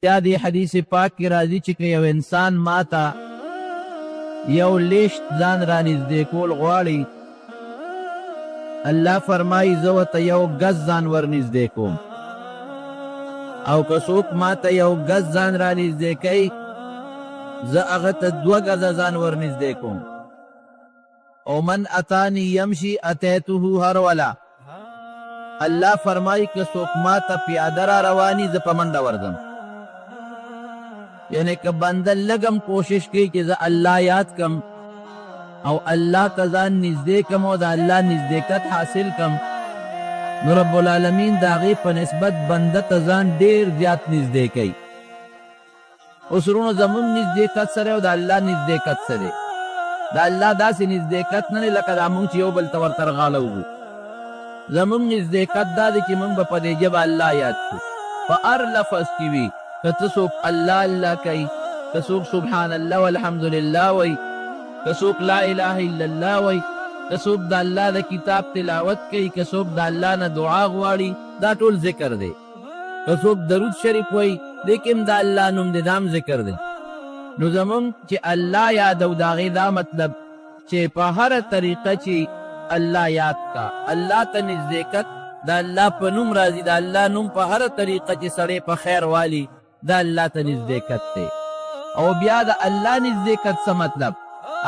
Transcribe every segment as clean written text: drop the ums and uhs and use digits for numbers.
بیا دی حدیث پاک کی راضی چې یو انسان ماته یو لیشت ځان را نږدې کول غواړي، الله فرمایي زه ورته یو ګز ځان ور نږدې کوم، او که څوک ماته یو ګز ځان را نږدې کوي زه هغه ته 2 ګزه ځان ور نږدې کوم. او من اتانی یمشي اتیته هرولا، الله فرمایي که څوک ماته پیاده را رواني زه په منډه ورځم. یعنی که بنده لږم کوشش کوي چې زه الله یاد کم او الله ته ځان نږدې کم او د الله نږدېکت حاصل کم، نو رب العالمین د هغې په نسبت بنده ته ځان ډېر زیات نږدې کوي. اوس وروڼو زمونږ نږدېکت سره او د الله نږدېکت سره د الله داسې نږدېکت نه دی لکه دا مونږ چې یو بل ته ورته رغاله وږو. زمونږ نږدېکت دا دی چې مونږ به په دې ژبه الله یاد کړو، په هر لفظ کې وي، که ته څوک الله الله کوي، که څوک سبحان الله والحمدلله وایي، که څوک لا اله الا الله وایي، که څوک د الله د کتاب تلاوت کوي، که څوک د الله نه دعا غواړي، دا ټول ذکر دی. که څوک درود شریف وایي لیکن د الله نوم دی، دا هم ذکر دی. نو زمونږ چې الله یادو د هغې دا مطلب چې په هره طریقه چې الله یاد کا، الله ته نږدېکت د الله په نوم راځي، د الله نوم په هره طریقه چې سړی په خیر والي د الله ته نږدېکت دی. او بیا د الله نږدېکت څه مطلب؟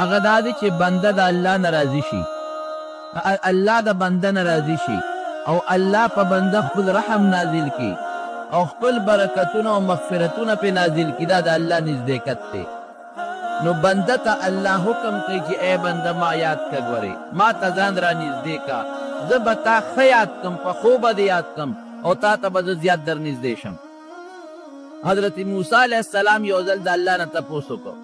هغه دا دی چې بنده د الله نه راضي شي، الله د بنده نه راضي شي او الله په بنده خپل رحم نازل کړي او خپل برکتونه او مغفرتونه پې نازل کړي، دا د الله نږدېکت دی. نو بنده ته الله حکم کوي چې ای بنده ما یاد کړه، ګورې ما ته ځان را نږدې کا، زه به تا ښه یاد کړم، په ښو به دې یاد کړم او تا ته به زه زیات در نږدې شم. حضرت موسی علیه السلام یو ځل د الله نه تپوس وکړ،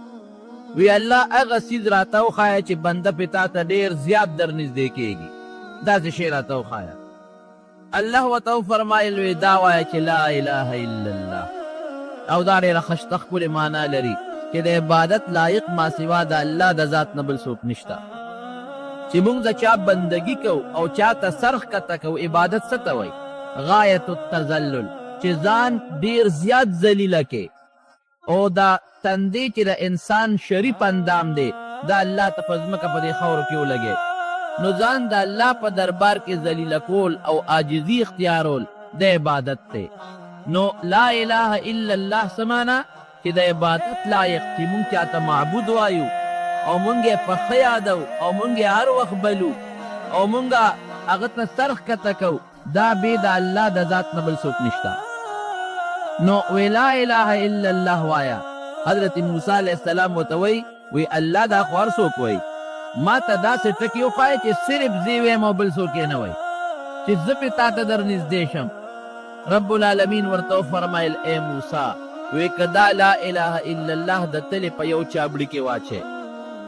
وی الله هغه څیز راته وښایه چې بنده پې تا ته ډېر زیات در نږدې کېږي، داسې شی راته وښایه. الله ورته وفرمایل وی دا وایه چې لا اله الا الله، او دا ډېره ښایسته ښکلې معنا لري چې د عبادت لایق ما سوا د الله د ذات نه بل څوک نشته. چې موږ د چا بندګي کوو او چا ته سر ښکته کوو، عبادت څه ته وایي؟ غایت التذلل، چې ځان ډېر زیات ذلیله کې او دا تندې چې د انسان شریف اندام دی دا الله ته په ځمکه په دې خاورو کې ولګې، نو ځان د الله په دربار کې ذلیله کول او عاجزي اختیارول د عبادت دی. نو لا اله الا الله څه معنا؟ چې د عبادت لایق چې مونږ چاته معبود وایو او مونږ یې په ښه یادو او مونږ یې هر وخت بلو او مونږ هغه ته سر ښکته کوو، دا بې د الله د ذات نه بل څوک نشته. نو وی لا اله الا الله وایا. حضرت موسی علیه السلام ورته وی الله دا خو هر څوک وایي، ما ته داسې ټکي وښایه چې صرف زه ویم او بل څوک یې نه وایي، چې زه پې تا ته در نږدې شم. رب العالمین ورته وفرمایل ای موسی وی که دا لا اله الا الله د تلې په یو چابړي کې واچې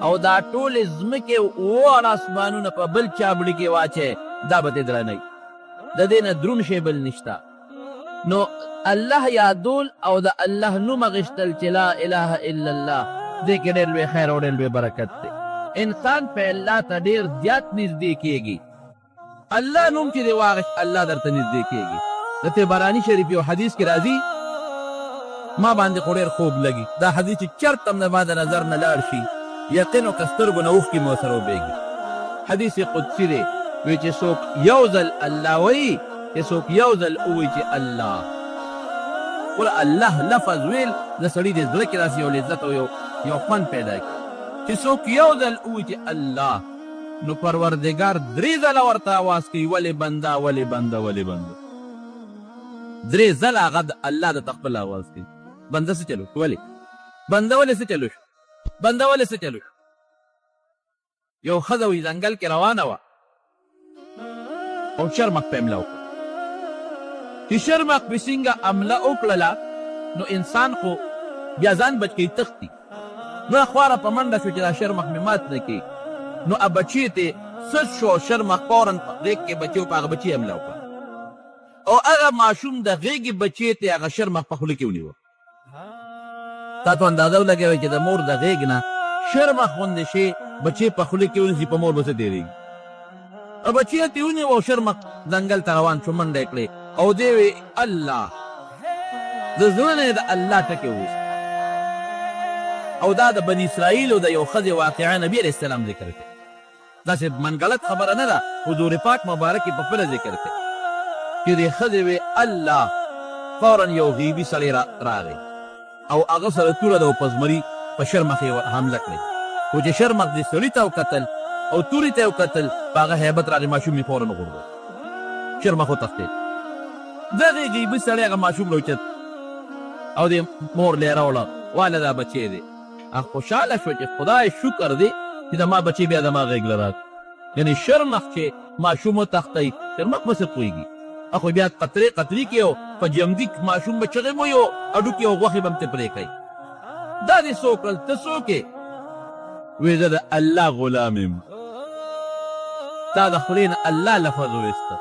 او دا ټولې ځمکې واړه اسمانونه په بل چابړي کې واچې، دا به دې درنوي، د دې نه دروند شی بل نشته. نو الله یادول او د الله نوم اخیستل چې لا اله الا الله، دې کې ډېر لوی خیر او ډېر لوی برکت دی. انسان په الله ته ډېر زیات نږدې کېږي. الله نوم چې دې واخیست الله درته نږدې کېږي. د طبراني شریف یو حدیث کې راځي، ما باندې خو ډېر خوب لګي دا حدیث چې چرته هم زما د نظر نه لاړ شي، یقین او که سترګو نه اوښکې مې ورسره وبهېږي. حدیث قدسي دی، وی چې څوک یو ځل الله وایي، چې څوک یو ځل ووایي چې الله، ګوره الله لفظ ویل د سړي د زړه کې داسې یو لذت او یو خوند پیدا کړي. چې څوک یو ځل ووایي چې الله، نو پروردګار 3 ځله ورته اواز کوي ولې بنده ولې بنده ولې بنده، 3 ځله هغه د الله د خپل اواز کوي. بنده څه چلو ولې بنده ولې څه چلو بنده ولې څه چلو. یو ښځه وي ځنګل کې روانه وه او شرمق په حمله وکړه. چې شرمق په څنګه حمله وکړله نو انسان خو بیا ځان بچ کوي، تښتي. نو خواره په منډه شو چې دا شرمق مې مات نه کړي. نو بچي ته سد شو، شرمق فوراً په غېږ کې بچي و، په هغه بچي حمله وکړه او هغه ماشوم د غېږې بچي ته هغه شرمق په خوله کې ونیوه. تا ته اندازه ولګوئ چې د مور د غېږ نه شرمق غوندې شی بچي په خوله کې ونیسي، په مور به څه تېرېږي. او بچي یې ترې ونیوه او شرمق ځنګل ته روان شو، منډه یې کړې او دی وی الله. د زړه نه د الله ټکې وویست. او دا د بني اسرائیلو د یو ښځې واقعه نبي علیه السلام ذکر کړي. داسې منګلت خبره نه ده، حضور پاک مبارک یې په خپله ذکر کړي چې دې ښځې وې الله فورا یو غیبي سړی راغی او هغه سره توره ده او په زمري په شرمخ یې حمله کړې. خو چې شرمخ دې سړي ته وکتل او تورې ته یې وکتل، په هغه هیبت راغی، ماشوم یې فورا وغورځول، شرمخ وتښتېد. دغې غیبي سړی هغه ماشوم راوچت او د مور لی راوړه، واله دا بچی دی. هغه خوشحاله شو چې خدای شکر دی چې د ما بچی بیا د ما غېږ له راغی. یعنې شرمخ چې ماشوم وتښتی، شرمخ به څه پوهېږي، اخو بیا قطرې قطرې کې او په جمدي ماشوم به چغې وایي او هډوکې او غوښې به هم ترې پرې کوي. دا دې څوک کړل، ته څوک یې؟ وی زه د الله غلام یم. تا د خولې نه الله لفظ وویسته،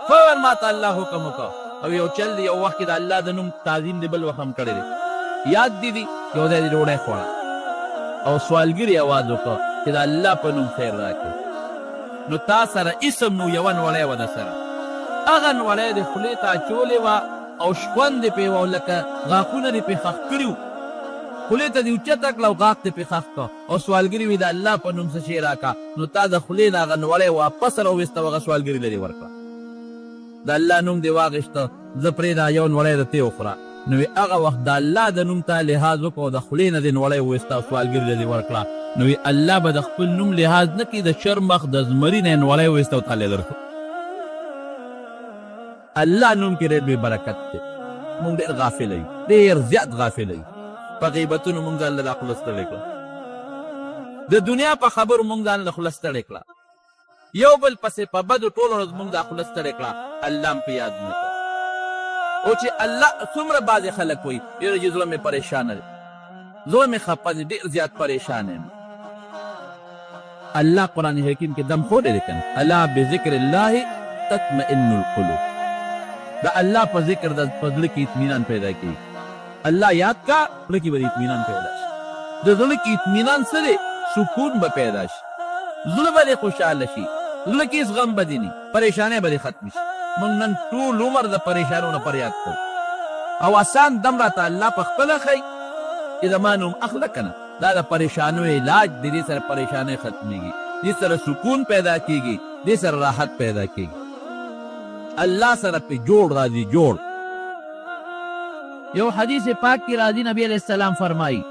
فورا ما ته الله حکم وکړه. او یو چل دی، یو وخت کې د الله د نوم تعظیم دی، بل وخت هم کړی دی. یاد دي یو ځای دې ډوډۍ خوړه او سوالګري اواز وکړه چې د الله په نوم خیر راکړي. نو تا سره اسم نو یوه نوړۍ وه د سره، هغه نوړۍ دې خولې ته اچولې وه او شخوند دې پرې وه، لکه غاښونه دې پرې ښخ کړي وو. خولې ته دې اوچته کړه او غاښ دې پرې ښخ کړه او سوالګري وي د الله په نوم څه شی راکړه. نو تا د خولې نه هغه نوړۍ واپس راوویسته او هغه سوالګري لرې ورکړه. د الله نوم دې واغېسته، زه پرېږده یو نوړۍ د ته وخوره. نو هغه وخت د الله د نوم ته لحاظ وکړه او د خولې نه دې نوړۍ وویسته او سوالګري له دې ورکړه. نو الله به د خپل نوم لحاظ نه کړي، د شرمخ د زمري نه یې نوړۍ وویسته او تاله درکړه. الله نوم کې ډېر بې برکت دی. مونږ ډېر غافله یو، ډېر زیات غافله یو. په غیبتونو مونږ ځان له دا خوله ستړې کړه، د دنیا په خبرو مونږ ځان له خوله ستړې کړه، یو بل پسې په بدو ټوله ورځ مونږ دا خوله ستړې کړه، الله هم په یاد نه کړه. او چې الله څومره بعضې خلک وایي یاره چې زړه مې پریشانه دی، زړه مې خفه دی، ډېر زیات پریشان یم. الله قرآن حکیم کې دم خوړی دی که نه، الا بذکر الله تطمئن القلوب. د الله په ذکر د په زړه کې اطمینان پیدا کېږي. الله یاد کا، زړه کې به اطمینان پیدا شي. د زړه کې اطمینان څه دی؟ سکون به پیدا شي، زړه به دې خوشحاله شي، زړه کې هېڅ غم به دې نه، پریشانۍ به دې ختمې شي. موږ نن ټول عمر د پریشانو نه فریاد کوو او آسان دم راته الله په خپله ښایي چې زما نوم اخله که نه. دا د پریشانیو علاج دی، دې سره پریشانۍ ختمېږي، دې سره سکون پیدا کېږي، دې سره راحت پیدا کېږي. الله سره پې جوړ راځي، جوړ. یو حدیث پاک کې راځي، نبی علیہ السلام فرمایي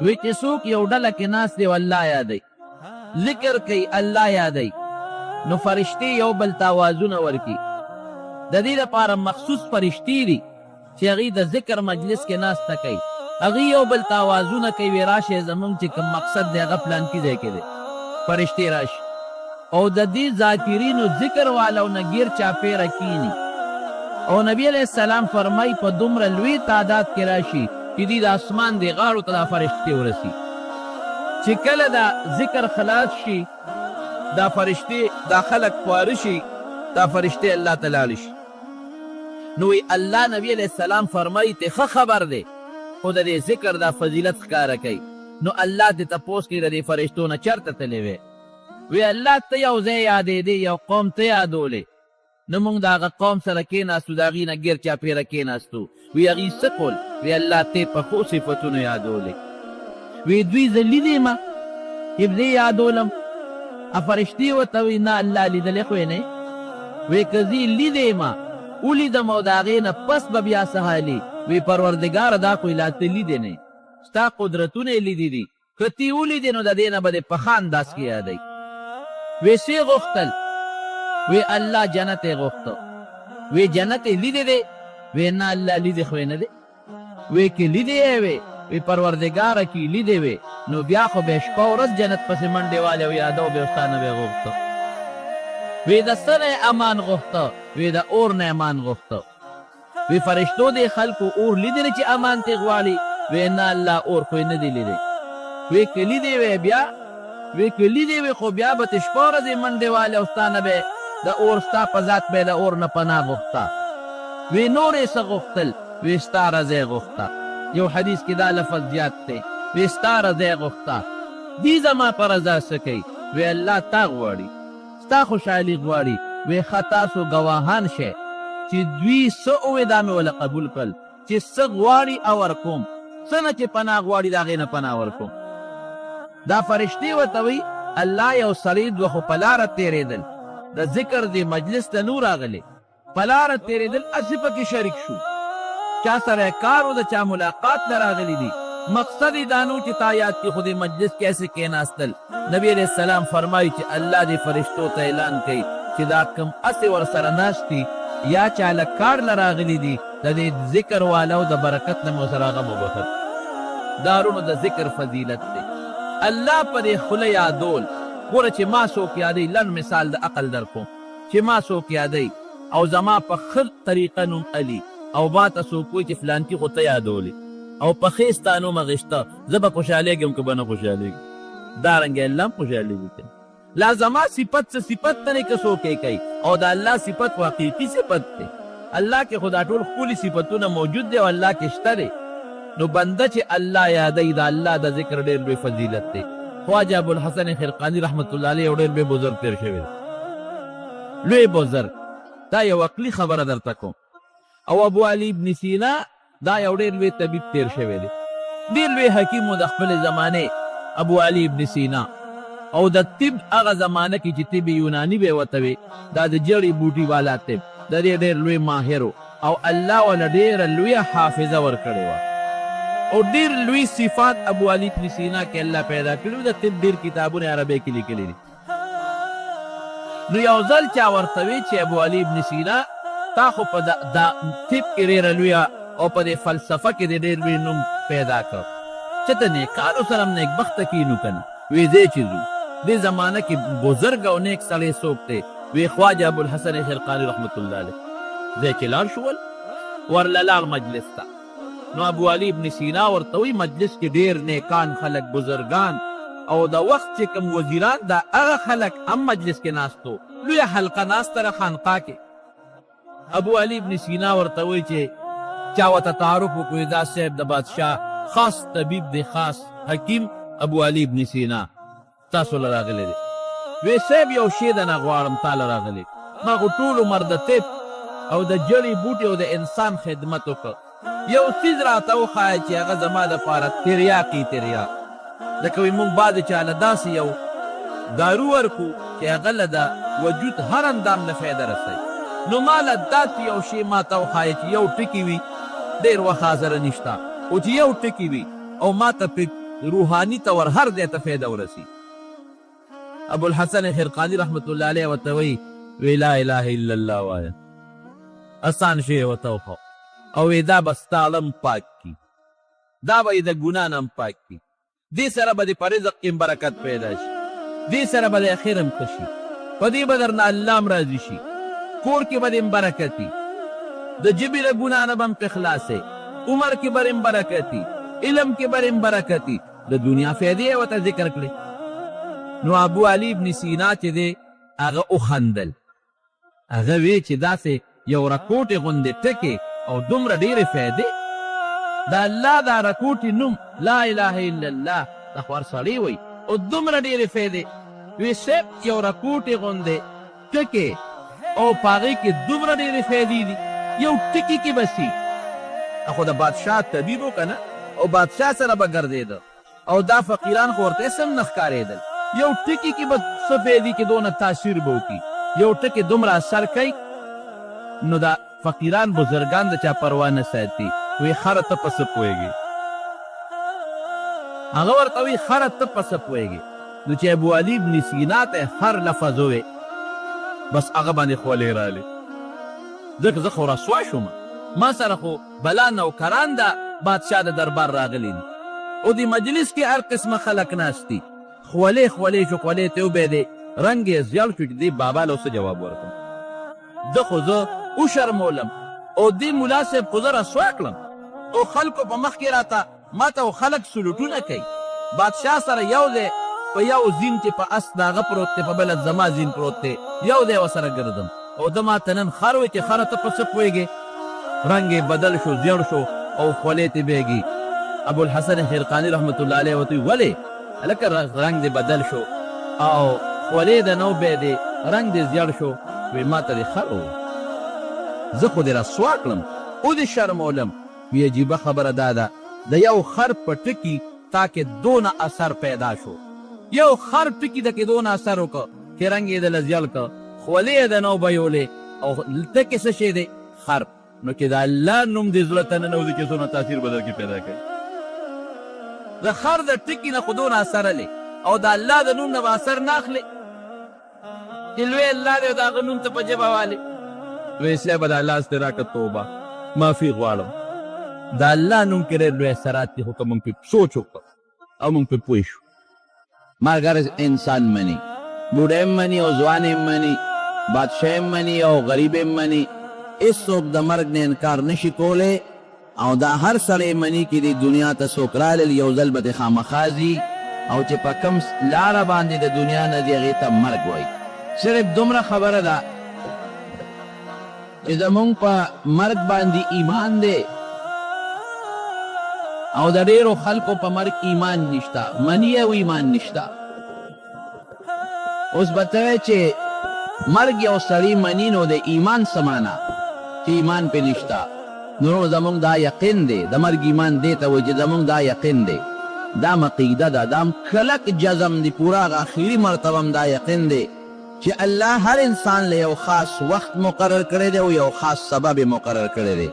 وی چې څوک یو ډله کې ناست دی او الله یادوي، ذکر کوي، الله یادوي، نو فرشتې یو بل ته آوازونه ورکي. د دې لپاره مخصوص فرشتې دي چې هغوی د ذکر مجلس کې ناسته کوي، هغوی یو بل ته آوازونه کوي، وی راشئ زمونږ چې کوم مقصد دی هغه پلانکي ځای کې دی، فرشتې راشي او د دې ذاکرینو ذکر والو نه ګیر چاپېره کیني. او نبی علیہ السلام فرمایي په دومره لوی تعداد کې راشي چې دوی د اسمان د غاړو ته دا فرشتې ورسي. چې کله دا ذکر خلاص شي، دا فرشتې دا خلق خواره شي، دا فرشتې الله ته لاړې شي. نو الله نبی علیہ السلام فرمایي ته ښه خبر دی، خو د دې ذکر دا فضیلت ښکاره کوي. نو الله دې تپوس کړي د دې فرشتو نه چېرته تللی وی؟ وی الله ته یو ځای یادېدې، یو قوم ته یادولې. نو موږ د هغه قوم سره کېناستو، د هغې نه ګیر چاپېره کېناستو. وی هغې څه کول؟ وی الله ته په ښو صفتونو یادولې. وی دوی زه لیدې ما چې دې یادولم؟ فرشتې ورته وی نه الله لیدلی خو یې نه. وی که زه لیدې ما ولیدم او د هغې نه پس به بیا څه حالي؟ وی پروردګاره دا خو لا ته لیدې نه، ستا قدرتونه یې لیدي دي، که تی ولیدې نو د دې نه به دې په ښه انداز کې یادوي. وی څه غوښتل؟ وی الله جنت یې غوښته. وی جنت یې لیدې دی؟ وی نه الله لیدې خو یې نه دی. وی که لیدې یې وی؟ وی پروردګاره کې لیدې وی نو بیا خو به شپه ورځ جنت پسې منډې والې او یادو بیا ستا نه به یې غوښته. وی د څه نه امان غوښته؟ وی د اور نه امان غوښته. وی فرشتو دې خلکو اور لیدلی چې امان ترې غواړي؟ وی نه الله اور خو یې نه دی لیدی. وی که لیدې وی بیا؟ وی که لیدې وی خو بیا به ته شپه ورځې منډې والې او ستا نه به د اور ستا په ذات به د اور نه پناه غوښته. وی نور یې څه غوښتل؟ وی ستا رضا یې غوښته. یو حدیث کې دا لفظ زیات دی، وی ستا رضا یې غوښته. دی زما په رضا څه کوي؟ وی الله تا غواړي، ستا خوشحالي غواړي. وی ښه تاسو ګواهان شئ چې دوی څه ووې دا مې وله قبول کړل. چې څه غواړي او ورکوم، څه نه چې پناه غواړي د هغې نه پناه ورکوم. دا فرشتې ورته وایي الله یو سړی دوه خو په لاره تېرېدل، د ذکر د مجلس ته نو راغلی، په لاره تېرېدل هسې پکې شریک شو، چا سره کار و د چا ملاقات نه راغلی دي، مقصد یې دا نو چې تا یاد کړي، خو د مجلس کې هسې کېناستل. نبی علیه السلام فرمایي چې الله دې فرشتو ته اعلان کوي چې دا کم هسې ورسره ناست دي یا چا له کار نه راغلي دي، د دې ذکر والو د برکت نه مو سره هغه مبخل. دارونو د ذکر فضیلت دی، الله په دې خوله یادول. ګوره چې ما څوک یادوي، لنډ مثال د عقل در کوم، چې ما څوک یادوي او زما په ښه طریقه نوم علي او ما ته څوک وایي چې فلانکي خو ته یادولې او په ښې ستا نوم اخېسته، زه به خوشحالېږم که به نه خوشحالېږم، دارنګې الله هم خوشحالېږي. لا زما صفت څه صفت ته نه که څوک یې کوي، او د الله صفت خو حقیقي صفت دی. الله کې خو دا ټول ښکلي صفتونه موجود دی او الله کې شته دی. نو بنده چې الله یادوي، د الله د ذکر ډېر لوی فضیلت دی. خواجه ابوالحسن خرقاني رحمت الله علیه یو ډېر لوی بزرګ تېر شوی دی، لوی بزرګ. دا یو عقلي خبره درته کوم. او ابو علي ابن سینا دا یو ډېر لوی طبیب تېر شوی دی، ډېر لوی حکیم و د خپلې زمانې ابو علي ابن سینا. او د طب هغه زمانه کې چې طب یوناني به ورته وي، دا د جړی بوټي والا طب، د دې ډېر لوی ماهر او الله وله ډېره لویه حافظه ورکړې وه او ډېر لوی صفات ابو علي ابن سینا کې الله پیدا کړي. د طب ډېر کتابونه عربۍ کې لیکلي دي. نو یو ځل چا ورته وی چې ابو علي ابن سینا تا خو په دا طب کې ډېره لویه او په دې فلسفه کې دې ډېر لوی نوم پیدا کړ، چې ته نیکانو سره هم نیکبخته کینو که نه؟ وی ځای چې ځو دې زمانه کې بزرګ او نیک سړی څوک دی؟ وی خواجه ابوالحسن خرقاني رحمت الله علیه. ځای چې لاړ شول، ورله لاړ مجلس ته. نو ابو علي ابن سینا ورته وایي مجلس کې ډېر نیکان خلک، بزرګان او د وخت چې کوم وزیران، دا هغه خلک هم مجلس کې ناستو، لویه حلقه ناسته ده خانقاه کې. ابو علي ابن سینا ورته وایي چې چا ورته تعارف وکړي، دا صاحب د بادشاه خاص طبیب دی، خاص حکیم ابو علي ابن سینا تاسو له راغلی دی. وی صاحب یو شی درنه غواړم تا له راغلی، ما خو ټول عمر د طب او د جړی بوټي او د انسان خدمت وکړ، یو څیز راته وښایه چې هغه زما دپاره تریاقي تریاق. لکه وایي موږ بعد چا له داسې یو دارو ورکو چې هغه له د وجود هر اندام نه فایده رسوي. نو ما له داسې یو شی ما ته وښایه چې یو ټکي وي، ډېر وخت حاضره نشته، او چې یو ټکي وي او ما ته پې روحاني طور هر ځای ته فایده ورسي. ابوالحسن خرقاني رحمت الله علیه ورته وایي وی لا اله الا الله وایه، اسان شی ورته وښو او وی دا به ستا علم پاک کي، دا به یې د ګناه نه هم پاک کي، دې سره به دې په رزق کې برکت پیدا شي، دې سره به د اخر هم ښه شي، په دې به درنه الله هم راضي شي، کور کې به دې هم برکت وي، د ژبې له ګناه نه به هم خلاصې، عمر کې به هم برکت وي، علم کې به هم برکت وي، د دنیا فایدې یې ورته ذکر کړې. نو ابو علي ابن سینا چې دی هغه وخندل، هغه وی چې داسې یو رکوټې غوندې ټکې او دومره ډېرې فایدې، د الله دا رکوټې نوم لا اله الا الله، دا خو هر سړی وایي، او دومره ډېرې فایدې. وی صاحب یو رکوټې غوندې ټکې او په هغې کې دومره ډېرې فایدې دي، یو ټکي کې به سي. خو د بادشاه طبیب و که نه، او بادشاه سره به ګرځېده او دا فقیران خو ورته هېڅ هم نه ښکارېدل، یو ټکي کې به څه فایدې کې دونه تاثیر به وکړي، یو ټکي دومره اثر کوي. نو دا فقیران بزرګان د چا پروا نه ساتي، وی خره ته په څه پوهېږي؟ هغه ورته وایي خره ته په څه پوهېږي؟ نو چې ابو علي ابن سینا ته هر لفظ ووی، بس هغه باندې خولې رالې، ځکه زه خو رسوا شوم، ما سره خو بلا نوکران د بادشاه د دربار راغلي دي او د مجلس کې هر قسمه خلک ناست دي. خولې خولې شو، خولې ته وبېدې، رنګ یې زیړ شو چې دې بابا له څه جواب ورکړم. ده خو زه وشرمولم او دې ملا صاحب خو زه رسوا کړم او خلکو په مخ کې راته ما ته خلک سلوټونه کوي، بادشاه سره یو دی په یو زین چې په اس د هغه پروت دی، په بله زما زین پروت دی، یو دی ورسره ګرځم، او ده ما ته نن خر وایي چې خره ته په څه پوهېږې؟ رنګ یې بدل شو، زیړ شو او خولې ته بېږي. ابوالحسن خرقاني رحمت الله علیه ورته وایي ولې هلکه رنګ دې بدل شو او خولې د نو بېدې، رنګ دې زیړ شو؟ وی ما ته دې خر ووایي، زه خو دې رسوا کړم او دې شرمولم، وی عجیبه خبره دا ده د یو خر په ټکي تا کې دونه اثر پیدا شو یو خر ټکي د کې دونه اثر وکړه چې رنګ یې دله زیړ کړه خولې یې د نو بیولې او ټکې څه شی دی خر نو چې د الله نوم دې زړه ته ننوځي چې څونه تاثیر به در کې پیدا کوي د خر د ټکي نه خو دونه اثر هلې او د الله د نوم نه به اثر نه اخلې چې لوی الله دی او د هغه نوم ته په ژبه والې لوی صاحب به د الله څخه راکړه توبه معافي غواړم د الله نوم کې ډېر لوی اثرات دي خو که موږ پرې سوچ وکړو او موږ پرې پوه شو مرګ انسان مني بوډا هم مني او ځوان هم مني بادشاه هم مني او غریب هم مني هېڅوک د مرګ نه انکار نشي کولی او دا هر سړی مني چې دې دنیا ته څوک رالل یو ځل به دې خامخا ځي او چې په کم لاره باندې د دنیا نه دي هغې ته مرګ وایي صرف دومره خبره ده چې زمونږ په مرګ باندې ایمان دی او د ډېرو خلکو په مرګ ایمان نشته مني او ایمان نشته اوس به ته وایې چې مرګ یو سړي مني نو د ایمان څه معنا چې ایمان پې نشته نو زمونږ دا یقین دی د مرګ ایمان دی ته وایي چې زمونږ دا یقین دی دا مقیده ده دا کلک جزم دی پورا هغه اخري مرتبه هم دا یقین دی چې الله هر انسان له یو خاص وخت مقرر کړی دی او یو خاص سبب مقرر کړی دی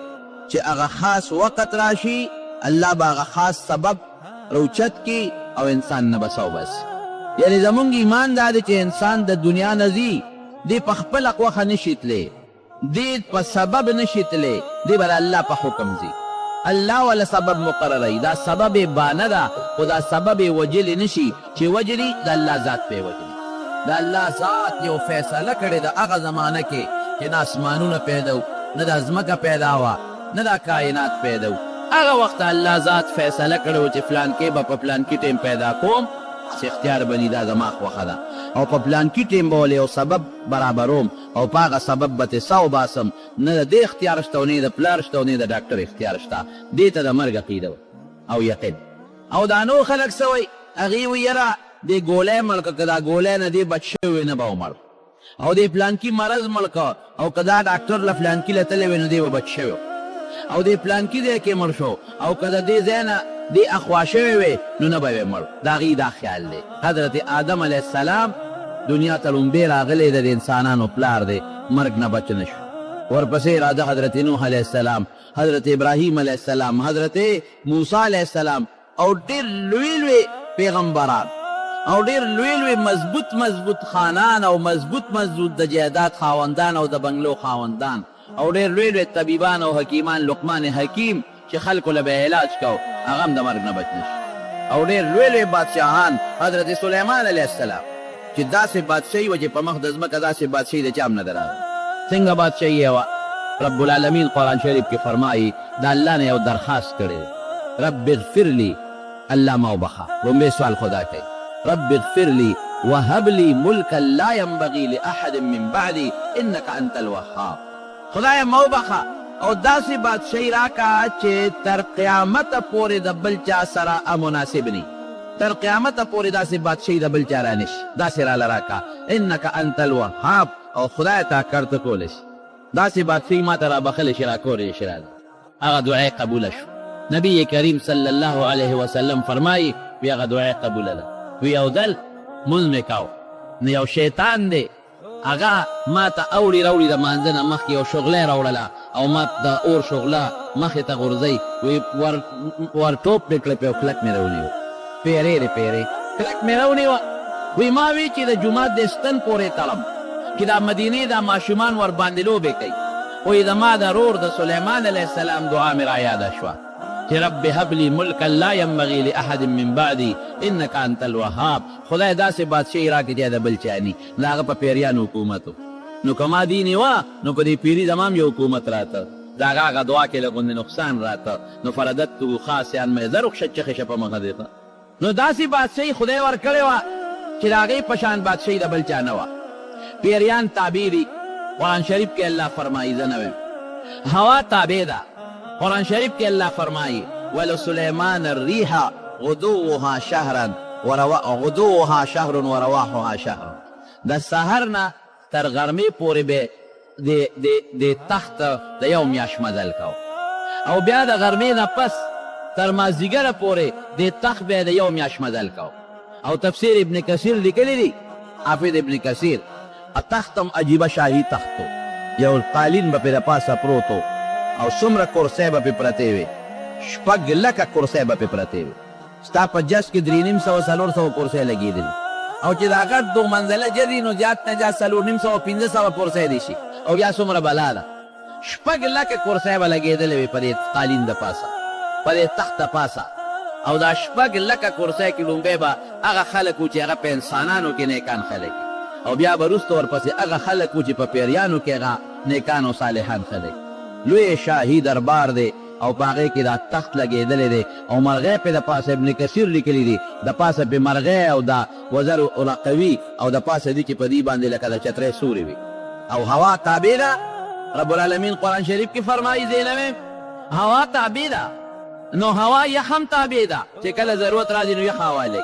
چې هغه خاص وخت راشي الله به هغه خاص سبب روچت کی او انسان نه بساو بس یعنی زمونږ ایمان دا دی چې انسان د دنیا نه ځي دی په خپله خوښه نشي تلی دی په سبب نشي تلی دی به د الله په حکم ځي الله ولا سبب مقرروي دا سبب بانه ده خو دا سبب وجلی نشي چې وجلي د الله ذات پې وجلي د الله ذات یو فیصله کړې ده هغه زمانه کې چې نه اسمانونه پیدا و نه دا ځمکه پیدا وه نه دا کائنات پیدا و هغه وخت الله ذات فیصله کړې و چې فلان کې به په فلان کې ټیم پیدا کوم چې اختیار بني دا زما خوښه ده او په پلان کې ټیم به ولې یو سبب برابروم او په هغه سبب به تې سا وباسم نه د دې اختیار شته او نه د پلار شته او نه د ډاکټر اختیار شته دې ته د مرګ عقیده او یقین او دا نور خلک څه وایي هغې وایي یاره دې ګولی مړ که دا ګولی نه دې بچ شوی نه به ومړ او دې پلانکي مرض مړ که او که دا ډاکټر له پلانکي له تللی وی نو دې به بچ شوی او دې پلانکي ځای کې مړ شو او که د دې ځای نه دې اخوا شوی وی نو نه به یې مړ د هغې دا خیال دی حضرت آدم علیه السلام دنیا ته لومبې راغلی د انسانانو پلار دی مرګ نه بچ نه شو ورپسې راځه حضرت نوح علیه السلام حضرت ابراهیم علیه السلام حضرت موسی علیه السلام او ډېر لوی لوی پیغمبران او ډېر لوی لوی مضبوط خانان او مضبوط د جایداد خاوندان او د بنګلو خاوندان او ډېر لوی لوی طبیبان او حکیمان لقمان حکیم چې خلکو له به علاج کو هغه هم د مرګ نه بچ نشي او ډېر لوی لوی بادشاهان حضرت سلیمان علیه السلام چې داسې بادشاهي وه چې په مخ د ځمکه داسې بادشاهي د چا هم نه ده راغلې څنګه بادشاهي یې وه رب العالمین قرآن شریف کې فرمایي د الله نه یو درخواست کړی رب اغفر لی الله ما وبخه لومبی سوال خدا کوي رب اغفر لی وهب لی ملکا لا ينبغي لاحد من بعدی انک انت الوهاب خدایا ما وبخه او داسې بادشاهي راکړه چې تر قیامته پورې د بل چا سره مناسب نی تر قیامته پورې داسې بادشاهي د بل چا را نشي داسې راله راکړه انک انت الوهاب او خدای تا کار ته کولی شي داسې بادشاهي ما ته را بخلی شي را کولی شي راله هغه دعای قبوله شو نبی کریم صلی الله علیه وسلم فرمایي وی هغه دعای قبوله ده وی یو ځل مونځ مې کاو نو یو شیطان دی هغه ما ته اوړي راوړي د مانځه نه مخکې یو شغلی راوړله او ما د اور شغله مخې ته غورځئ وی ور ټوپ مې کړه او کلک مې راونیو پیرې دی پیرې کلک مې راونیوه وی ما وی چې د جومات د ستن پورې تړم چې دا مدینې دا ماشومان ور باندې لوبې کوي وی زما د رور د سلیمان علیه السلام دعا مې رایاده شوه چې رب هب لی ملکا لا ينبغي لاحد من بعدی انک انت الوهاب خدای داسې بادشاهي راکړي چې د بل چا ني د هغه په پیریانو حکومت نو که ما دیني وه نو په دې پیري زما یو حکومت راته د هغه دعا کې له غوندې نقصان راته نو فرددته خاصیان مې زر وخښه چخې شه په مخه دې ته نو داسې بادشاهي خدای ورکړې وه چې د هغې په شان بادشاهي د بل چا نه وه پیریان تابع دي قرآن شریف کې الله فرمایي زه نه ویم هوا تابع ده قرآن شریف کې الله فرمایي ولسلیمان الریح غدوها شهر ورواحها شهر د سحر نه تر غرمې پورې به د تخت د یو میاشت مزل کو او بیا د غرمې نه پس تر مازدیګره پورې دې تخت به د یو میاشت مزل کو. او تفسیر ابن کثیر لیکلی دی، حافظ ابن کثیر، تختم عجیبه شاهي تختو، یو قالین به پې د پاسه پروتو او څومره کرسۍ به پې پرتې وې، 6 لکه کرسۍ به پې پرتې وې. ستا په جس کې 350 400 کرسۍ لګېدلي، او چې دا غټ 2 منزله جدي نو زیات نه زیات 450 500 کرسۍ دي شي، او بیا څومره بلا ده. 6 لکه کرسۍ به لګېدلې وې په دې قالین د پاسه، په دې تخت د پاسه. او دا 6 لکه کرسۍ کې لومبۍ به هغه خلک وو چې هغه په انسانانو کې نیکان خلک، او بیا به وروسته ورپسې هغه خلک وو چې په پیریانو کې هغه نیکان او صالحان خلک. لوی شاهي دربار دی او په هغې کې دا تخت لګېدلی دی او مرغۍ پې د پاسه ابن کثیر لیکلی دی، د پاسه پې مرغۍ او دا وزر رقوي او د پاسه دي چې په دې باندې لکه د چترۍ سوري وي. او هوا تابع ده. رب العالمین قرآن شریف کې فرمایي زینوې هوا تابع ده، نو هوا یخم تابع ده چې کله ضرورت راځي نو یخ هوا لګي،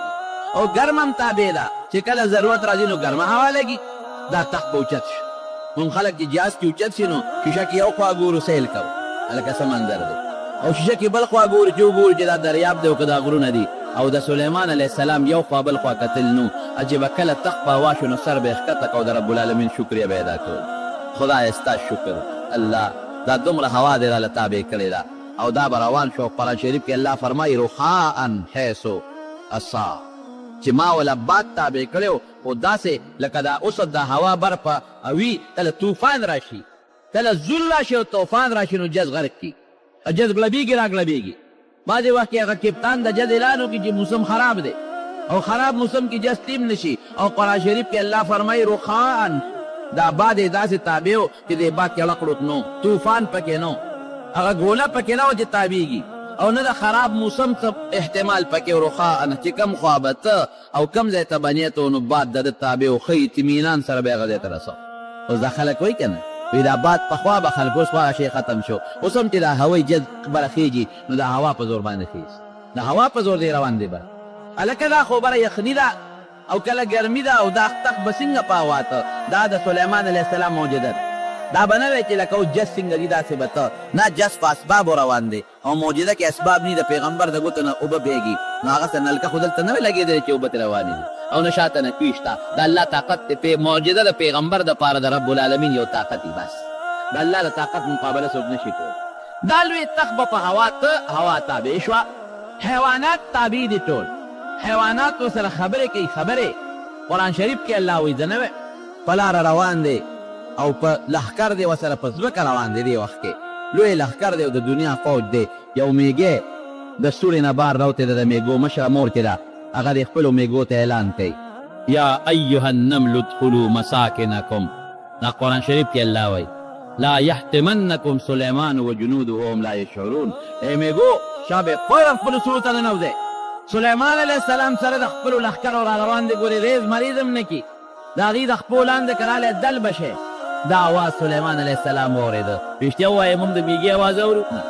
او ګرم هم تابع ده چې کله ضرورت راځي نو ګرمه هوا لګي. دا تخت به اوچت شي. مونږ خلک چې جهاز کې اوچت شي نو شیشه کې یو خوا ګورو سیل کوو هلکه سمندر دی، او شیشه کې بل خوا ګورو چې وګورو چې دا دریاب دی او که دا غرونه دي. او د سلیمان علیه السلام یو خوا بل خوا کتل نو چې به کله تخت په هوا شو نو سر به یې ښکته کو، د رب العالمین شکریه به ادا کول. خدای ستا شکر الله، دا دومره هوا دې راله تابع کړې ده. او دا به روان شو. قرآن شریف کې الله فرمایي رخاء حیث اصاب، چې ما ولا باد تابع کړی خو داسې لکه دا اوس د هوا برپه وي، کله طوفان راشي، کله زول راشي او طوفان راشي نو جز غرق کي، جز غلبېږي را غلبېږي. بعضې وخت کې هغه کپتان د جز اعلان وکړي چې موسم خراب دی، او خراب موسم کې جز تیم نشي. او قرآن شریف کې الله فرمایي رخاء، دا باد یې داسې تابع و چې دې باد کې لقړوت نو، طوفان پکې نو، هغه ګوله پکې نه و چې تابعېږي، او نه د خراب موسم څه احتمال پکې. رخاء چې کم خوا به ته او کم ځای ته بنیت و نو باد د ده تابع و، ښه اطمینان سره به یې هغه ځای ته رسو. اوس دا خلک وایي که نه وی دا باد پخوا به خلک اوس هغه شی ختم شو، اوس هم چې دا هوایي جذب خبره خېږي نو د هوا په زور باندې خېږي، د هوا په زور دی روان دی. بره هلکه دا خو بره یخني ده او کله ګرمي ده، او دا تخت به څنګه په هوا ته، دا د سلیمان علیه السلام معجزه ده. دا به نه وی چې لکه اوس جس څنګه دي داسې به ته نه، جس په اسبابو روان دی، او معجزه کې اسباب نه د پیغمبر د ګوتو نه اوبه بهېږي، نو هغه څه نلکه خو دلته نه وی لګېدلې چې اوبه ترې روانې دي، او نه شاته نه کوي شته. د الله طاقت دی، معجزه د پیغمبر دپاره د رب العالمین یو طاقت دی. بس د الله د طاقت مقابله څوک نشي کولی. دا لوی تخت به په هوا تابع شوه. حیوانات تابع دي ټول، حیوانات ورسره خبرې کوي. خبرې قرآن شریف کې الله وایي زه نه وی په لاره روان دی او په لښکر دی ورسره په ځمکه روان دی. دې وخت کې لوی لښکر دی او د دنیا فوج دی. یو میږی د سورې نه بار راوتې ده، د میږو مشره مور چې ده هغه د خپلو میږو ته اعلان کوي یا ایها النمل ادخلوا مساکنکم. دا قرآن شریف کې الله وایي لا یحتمنکم سلیمان و جنوده وهم لا یشعرون. ای میږو شابه فوراً خپلو سورو ته ننوځئ. سلیمان علیه السلام سره د خپلو لښکرو را روان دی. ګورې ریز مریض هم نه کي، د هغې د خپو لاندې که رالی دل به شی. دا اواز سلیمان علیه السلام واورېده. رښتیا ووایه موږ د میږي اواز اورو؟ نه،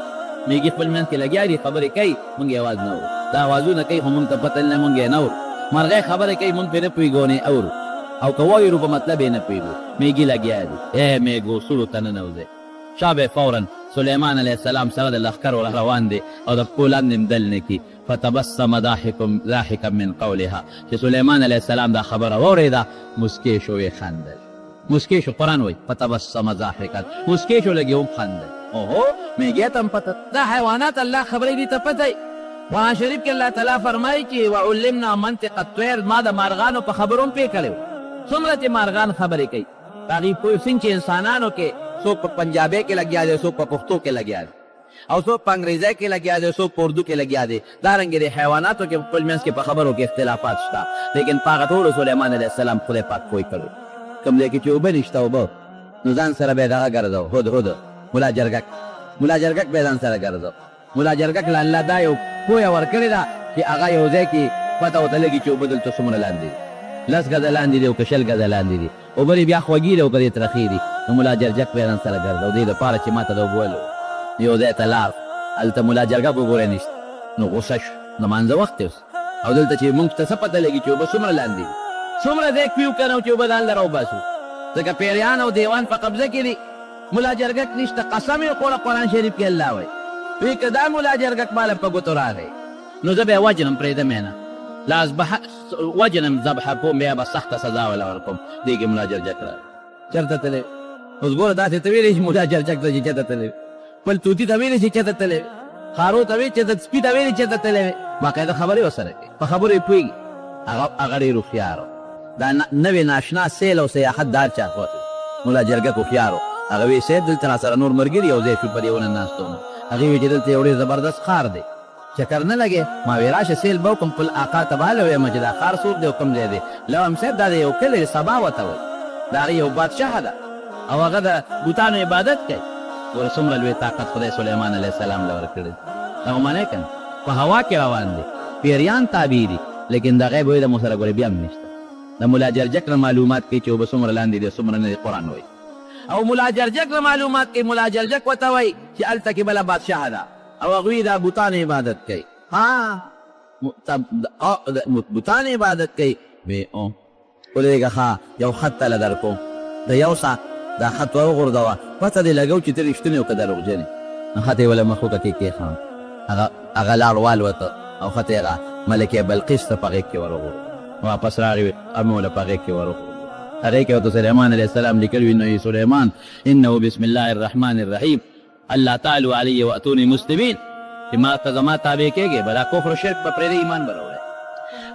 میږي خپل منځ کې لګیا دي خبرې کوي، موږ یې اواز نه اورو. دا اوازونه کوي خو موږ ته پته نه، موږ یې نه اورو. مرغۍ خبرې کوي موږ پرې نه پوهېږو نه اورو، او که واورو په مطلب یې نه پوهېږو. میږي لګیا دي. ای میږو سورو ته ننوځئ. شابه فوراً سلیمان علیه السلام سره د لښکرو روان دی او د پښو لاندې هم دل نه کي. فتبسم ضاحکا من قولها، چې سلیمان علیه السلام دا خبره واورېده مسکې شو، ویې خندل. مسکې شو، قرآن وایي فتبسم ضاحکا، مسکې شو، لږ یې هم خندل. اوهو میږی ته هم پته، دا حیوانات الله خبرې دي ته پته یي. قرآن شریف کې الله تعالی فرمایي چې وعلمنا منطق الطیر، ما د مارغانو په خبرو هم پوه کړی و. څومره چې مارغان خبرې کوي په هغې پوه څنګه چې انسانانو کې څوک په پنجابۍ کې لګیا دی، څوک په پښتو کې لګیا دی، او څوک په انګریزۍ کې لګیا دی، څوک په اردو کې لګیا دی. دارنګې د حیواناتو کې خپل منځ کې په خبرو کې اختلافات شته، لیکن په هغه ټولو سلیمان علیه السلام خدای پاک پوه کړی. کوم ځای کې چې اوبه نشته اوبه، نو ځان سره به یې دغه ګرځو، هدهد ملا جرګک به یې ځان سره ګرځو. ملا جرګک له الله دا یو پوهه ورکړې ده چې هغه یو ځای کې پته ورته لګي چې اوبه دلته څومره لاندې دي، 10 ګزه لاندې دي او که 20 ګزه لاندې دي. اوبه بیا خوږې دي او که دې ترخې دي. نو ملا جرګک به یې ځان سره ګرځو دې دپاره چې ما ته د اوبه ولو. یو ځای ته لاړ، هلته ملا جرګک وګوری نشته، نو غوسه شو، لمانځه وخت اوس، او دلته چې موږ ته څه پته لګي چې اوبه څومره لاندې دي، څومره ځای کوي که نه چې اوبه ځان له راوباسو، ځکه پیریان او دیوان په قبضه کې دي. ملا جرګک نشته. قسم یې خوړه قرآن شریف کې الله وایي وی که دا ملا جرګک ماله په ګوتو راغی نو زه به یې وجنم پرېږدم یې نه لاصبح وجنم ذبحه کوم بیا به سخته سزا وله ورکوم دې کې ملا جرجک راغی چېرته تللی اوس ګوره داسې ته ویلی شي ملا جرجک ته چې چېرته تللی خپل طوطي ته ویلی شي چېرته تللی خارو ته وی چېرته سپي ته ویلی چېرته تللی وی باقاعده خبرې ورسره کوي په خبرو یې پوهېږي هغه ډېر هوښیار و دا نوې ناشنا سیل او سیاحت دار چا خوښ ملا جرګک هوښیار و هغه وی صاحب دلته راسره نور ملګري یو ځای شو په دې ونه ناست وم هغې وی چې دلته یو ډېر زبردست ښار دی چکر نه لګې ما وی راشه سیل به وکړم خپل آقا ته به هله ویم چې دا ښار څوک دی او کوم ځای دی لوم صاحب دا د یو کلی دی سبا ورته وایي د هغې یو بادشاه ده او هغه د بوتانو عبادت کوي ګوره څومره لوی طاقت خدای سلیمان علیه السلام له ورکړی هغه منې که نه په هوا کې روان دی پیریان تابع دي لیکن د غیب وایي د مو سره ګورې بیا هم نشته د ملا جرجک نه معلومات کوي چې اوبه څومره لاندې دی څومره نه دی قرآن وایي او ملا جرجک نه معلومات کوي ملا جرجک ورته وایي چې هلته کې بله بادشاه ده او هغوی د بوتانو عبادت کوي ها بوتانو عبادت کوي وی ولېږه ښه یو خط تله در کوم د یو ساعت دا خط وغورځوه پته دې لګو چې ته رښتونی او که دروغجن یې نو خط یې وله مخوکه کې کېښام هغه لاړ والوته او خط یې هغه ملکې بلقیس ته په غېږ کې ورغورځو واپس راغی هم وله په غېږ کې ورغورځو هغې کې ورته سلیمان علیه السلام لیکلي وي نو سلیمان انه بسم الله الرحمن الرحیم الله تعالی علی واتونی مسلمین چې ما ته زما تابع کېږې به دا کفر و شرک به پرېږدې ایمان به راوړی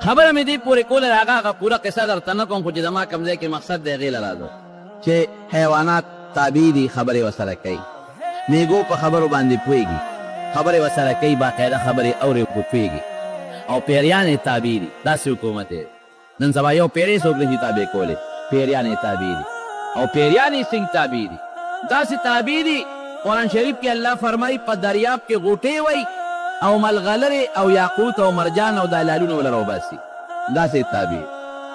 خبره مې دې پورې کوله هغه پوره قصه درته نه کوم خو چې زما کوم ځای کې مقصد دی هغې له راځو چې حیوانات تابع دي خبرې ورسره کوي میږو په خبرو باندې پوهېږي خبرې ورسره کوي باقاعده خبرې اورې خو پوهېږي او پیریان یې تابع دي داسې حکومت دی نن سبا یو پیری څوک نشي تابع کولی پیریان یې تابع دي او پیریان یې څنګه تابع دي داسې تابع دي قرآن شریف کې الله فرمایي په دریاب کې غوټې وای او ملغلرې او یاقوت او مرجان او دا لالونه وله راوباسي داسې تابع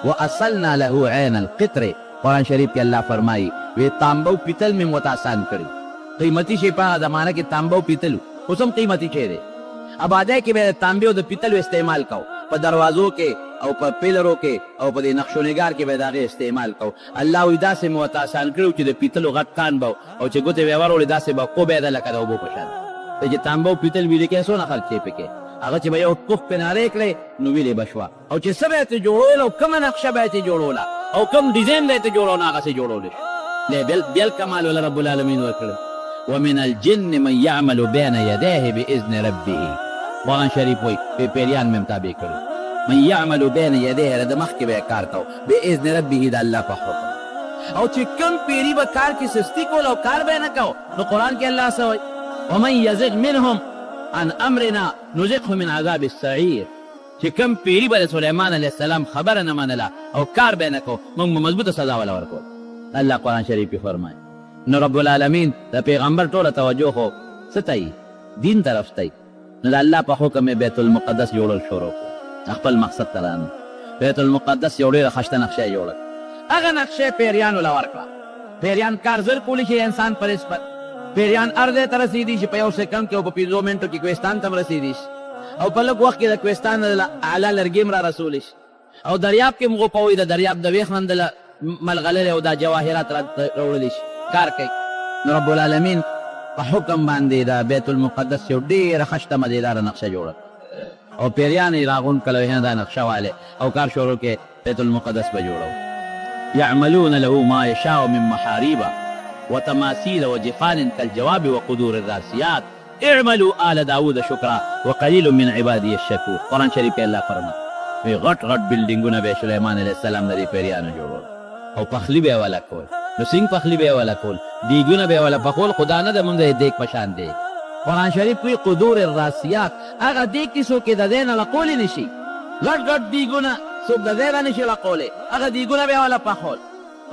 واصلنا له عین القطر قرآن شریف کې الله فرمایي وی تانبه او پیتل مې ورته آسان کړي قیمتي شی په هغه زمانه کې تانبه او پیتل اوس هم قیمتي شی دی آبادۍ کې به د تانبې او د پیتلو استعمال کو په دروازو کې او په پیلرو کې او په دې نقشو نګار کې به د هغې استعمال کو الله وایي داسې مې ورته آسان کړي چې د پیتلو غټ کان به او چې ګوتې به یې وروړې داسې به قوبېده لکه د اوبو په شان چې تانبه او پیتل ویلې کې څونه خرچې پکې هغه چې به یو کف پې نارې کړې نو ویلې به شوه او چې څه به یې ترې جوړول او کومه نقشه به یې ترې جوړوله او کوم ډیزاین به یې ترې جوړول نو هغسې جوړولی شي بل کمال وله رب العالمین ورکړی ومن الجن من يعمل بين يديه بإذن ربه قرآن شریف وایي پیریان مې تابع کړي من يعمل بين يديه د مخکې به یې کار کو بإذن ربه د الله په حکم او چې کوم پیری به کار کې سستی کول او کار به یې نه کو نو قرآن کې الله څه وایي ومن يزغ منهم عن امرنا نزغه من عذاب السعير چې کوم پیری به د سلیمان علیه السلام خبره نه منله او کار به یې نه کو موږ به مضبوطه سزا وله ورکول الله قرآن شریف کې فرمایي نو رب العالمین د پیغمبر ټوله توجه خو څه ته یي دین طرف ته یي نو د الله په حکم یې بیت المقدس جوړل شروع کړو خپل مقصد ته رانه بیت المقدس یو ډېره ښایسته نقشه یې جوړه هغه نقشه پیریانو له ورکړه پیریان کار زر کولی شي انسان په نسبت پیریان هر ځای ته رسېدي شي په یو سیکنډ کې او په 15 منټو کې کوهستان ته هم رسېدي شي او په لږ وخت کې د کوهستان نه اعلی لرګي هم را رسولی شي او دریاب کې هم غوپوي د دریاب د ویښ نه د ملغلرې او دا جواهرات راوړلی شي کار کوي نو رب العالمین په حکم باندې د بیت المقدس یو ډېره ښایسته مزېداره نقشه جوړه او پیریان یې راغونډ کړه دا نقشه والے او کار شروع کې بیت المقدس به جوړو يعملون له ما يشاء من محاريب وتماثيل وجفان كالجواب وقدور الراسيات اعملوا آل داود شكرا وقليل من عبادي الشكور قرآن شریف کې الله فرمایي غټ غټ بلډینګونه به سلیمان علیه السلام د دې پیریانو جوړول او پخلی به یې وله کول نو څنګه پخلی به یې وله کول دیګونه به یې وله پخول خدا نه د مونږ د دیګ په شان دی قرآن شریف وایي قدور الراسیات هغه دیګ چې څوک یې د دی نه لقولی نه شي غټ غټ دیګونه څوک د دی نه نه شي لقولی هغه دیګونه به یې وله پخول